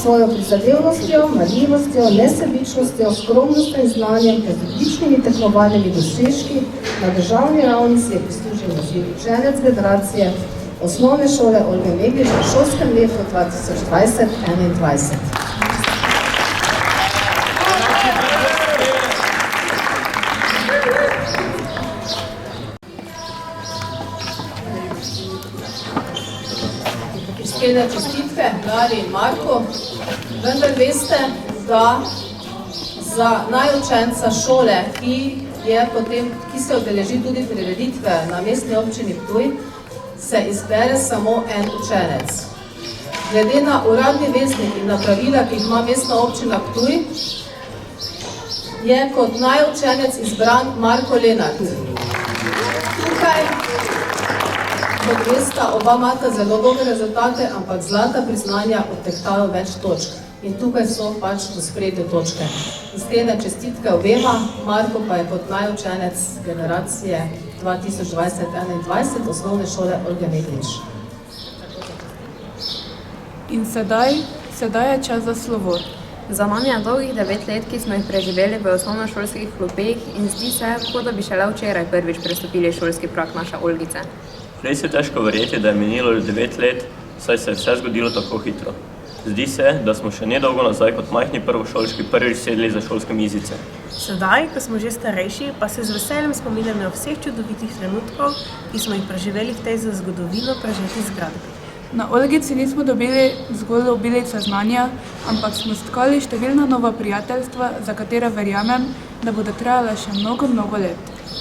Svojo prizadevnostjo, marljivostjo, nesebičnostjo, skromnostjo in znanjem ter z odličnimi tekmovalnimi dosežki na državni ravni si je prislužil naziv učenec generacije osnovne šole Olge Meglič v šolskem letu 2020-2021. Iskrene čestitke Lari in Marku, vendar veste, da za najučenca šole, ki se udeleži tudi prireditve na mestni občini Ptuj, se izbere samo en učenec. Glede na uradni vestnik in na pravila, ki jih ima mestna občina Ptuj, je kot najučenec izbran Marko Lenart. Tukaj, kot veste, oba imata zelo dobre rezultate, ampak zlata priznanja odtehtajo več točk. In tukaj so pač v ospredju točke. Iskrene čestitke obema, Marko pa je kot najučenec generacije 2020-2021 osnovne šole Olge Meglič. In sedaj je čas za slovo. Za nami je dolgih 9 let, ki smo jih preživeli v osnovnošolskih klopeh in zdi se, kot da bi šele včeraj prvič prestopili šolski prag naše Olgice. Res je težko verjeti, da je minilo 9 let, saj se je vse zgodilo tako hitro. Zdi se, da smo še nedolgo nazaj kot majhni prvošolčki prvič sedli za šolske mizice. Sedaj, ko smo že starejši, pa se z veseljem spominjamo vseh čudovitih trenutkov, ki smo jih preživeli v tej za zgodovino prežeti zgradbi. Na Olgici nismo dobili zgolj obilice znanja, ampak smo stkali številna nova prijateljstva, za katera verjamem, da bodo trajala še mnogo let.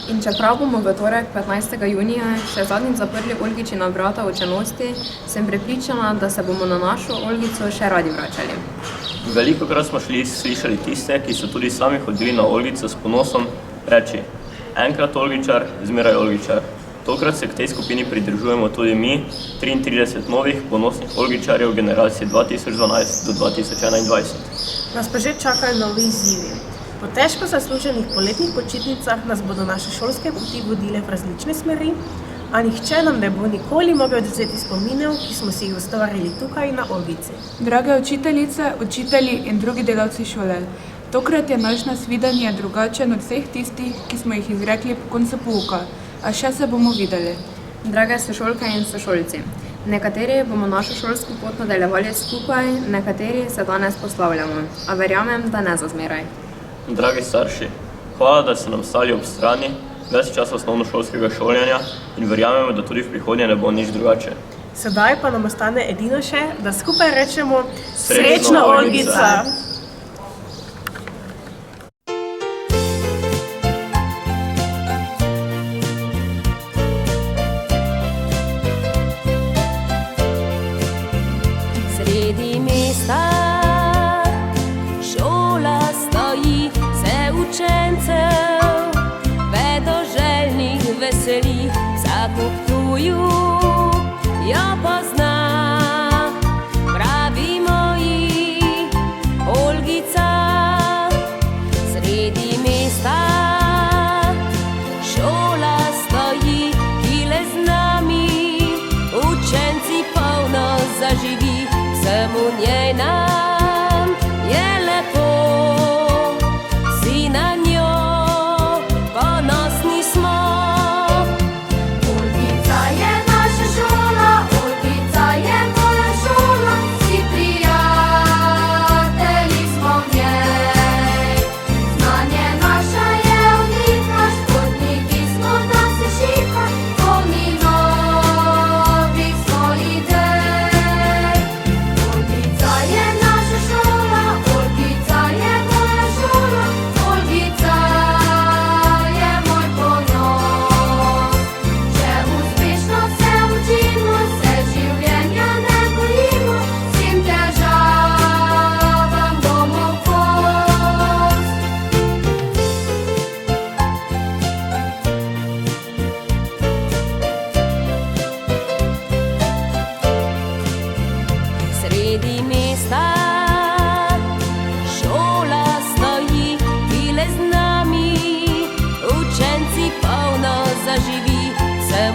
In čeprav bomo v torek 15. junija še zadnjič zaprli Olgičina vrata učenosti, sem prepričana, da se bomo na našo Olgico še radi vračali. Velikokrat smo slišali tiste, ki so tudi sami hodili na Olgico s ponosom, reči: enkrat Olgičar, zmeraj Olgičar. Tokrat se k tej skupini pridružujemo tudi mi, 33 novih ponosnih Olgičarjev generacije 2012 do 2021. Nas pa že čakajo novi izzivi. Po težko zasluženih poletnih počitnicah nas bodo naše šolske poti vodile v različne smeri, a nihče nam ne bo nikoli mogel odvzeti spominov, ki smo si jih ustvarili tukaj na Olgici. Drage učiteljice, učitelji in drugi delavci šole, tokrat je naš nasvidenje drugačen od vseh tistih, ki smo jih izrekli po koncu pouka, a še se bomo videli. Drage sošolke in sošolci, nekateri bomo našo šolsko pot nadaljevali skupaj, nekateri se danes poslavljamo, a verjamem, da ne za zmeraj. Dragi starši, hvala, da ste nam stali ob strani ves čas osnovnošolskega šolanja in verjamemo, da tudi v prihodnje ne bo nič drugače. Sedaj pa nam ostane edino še, da skupaj rečemo Srečno Olgica!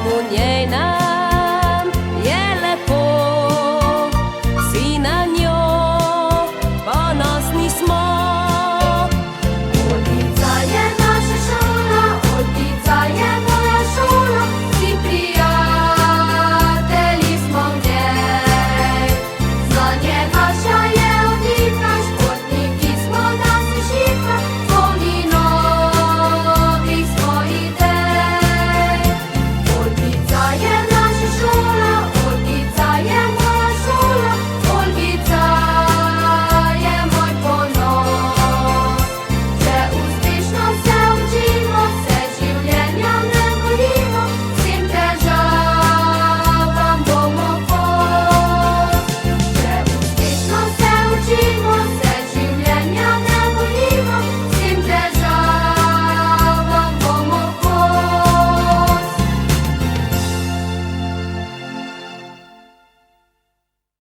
bomo njej na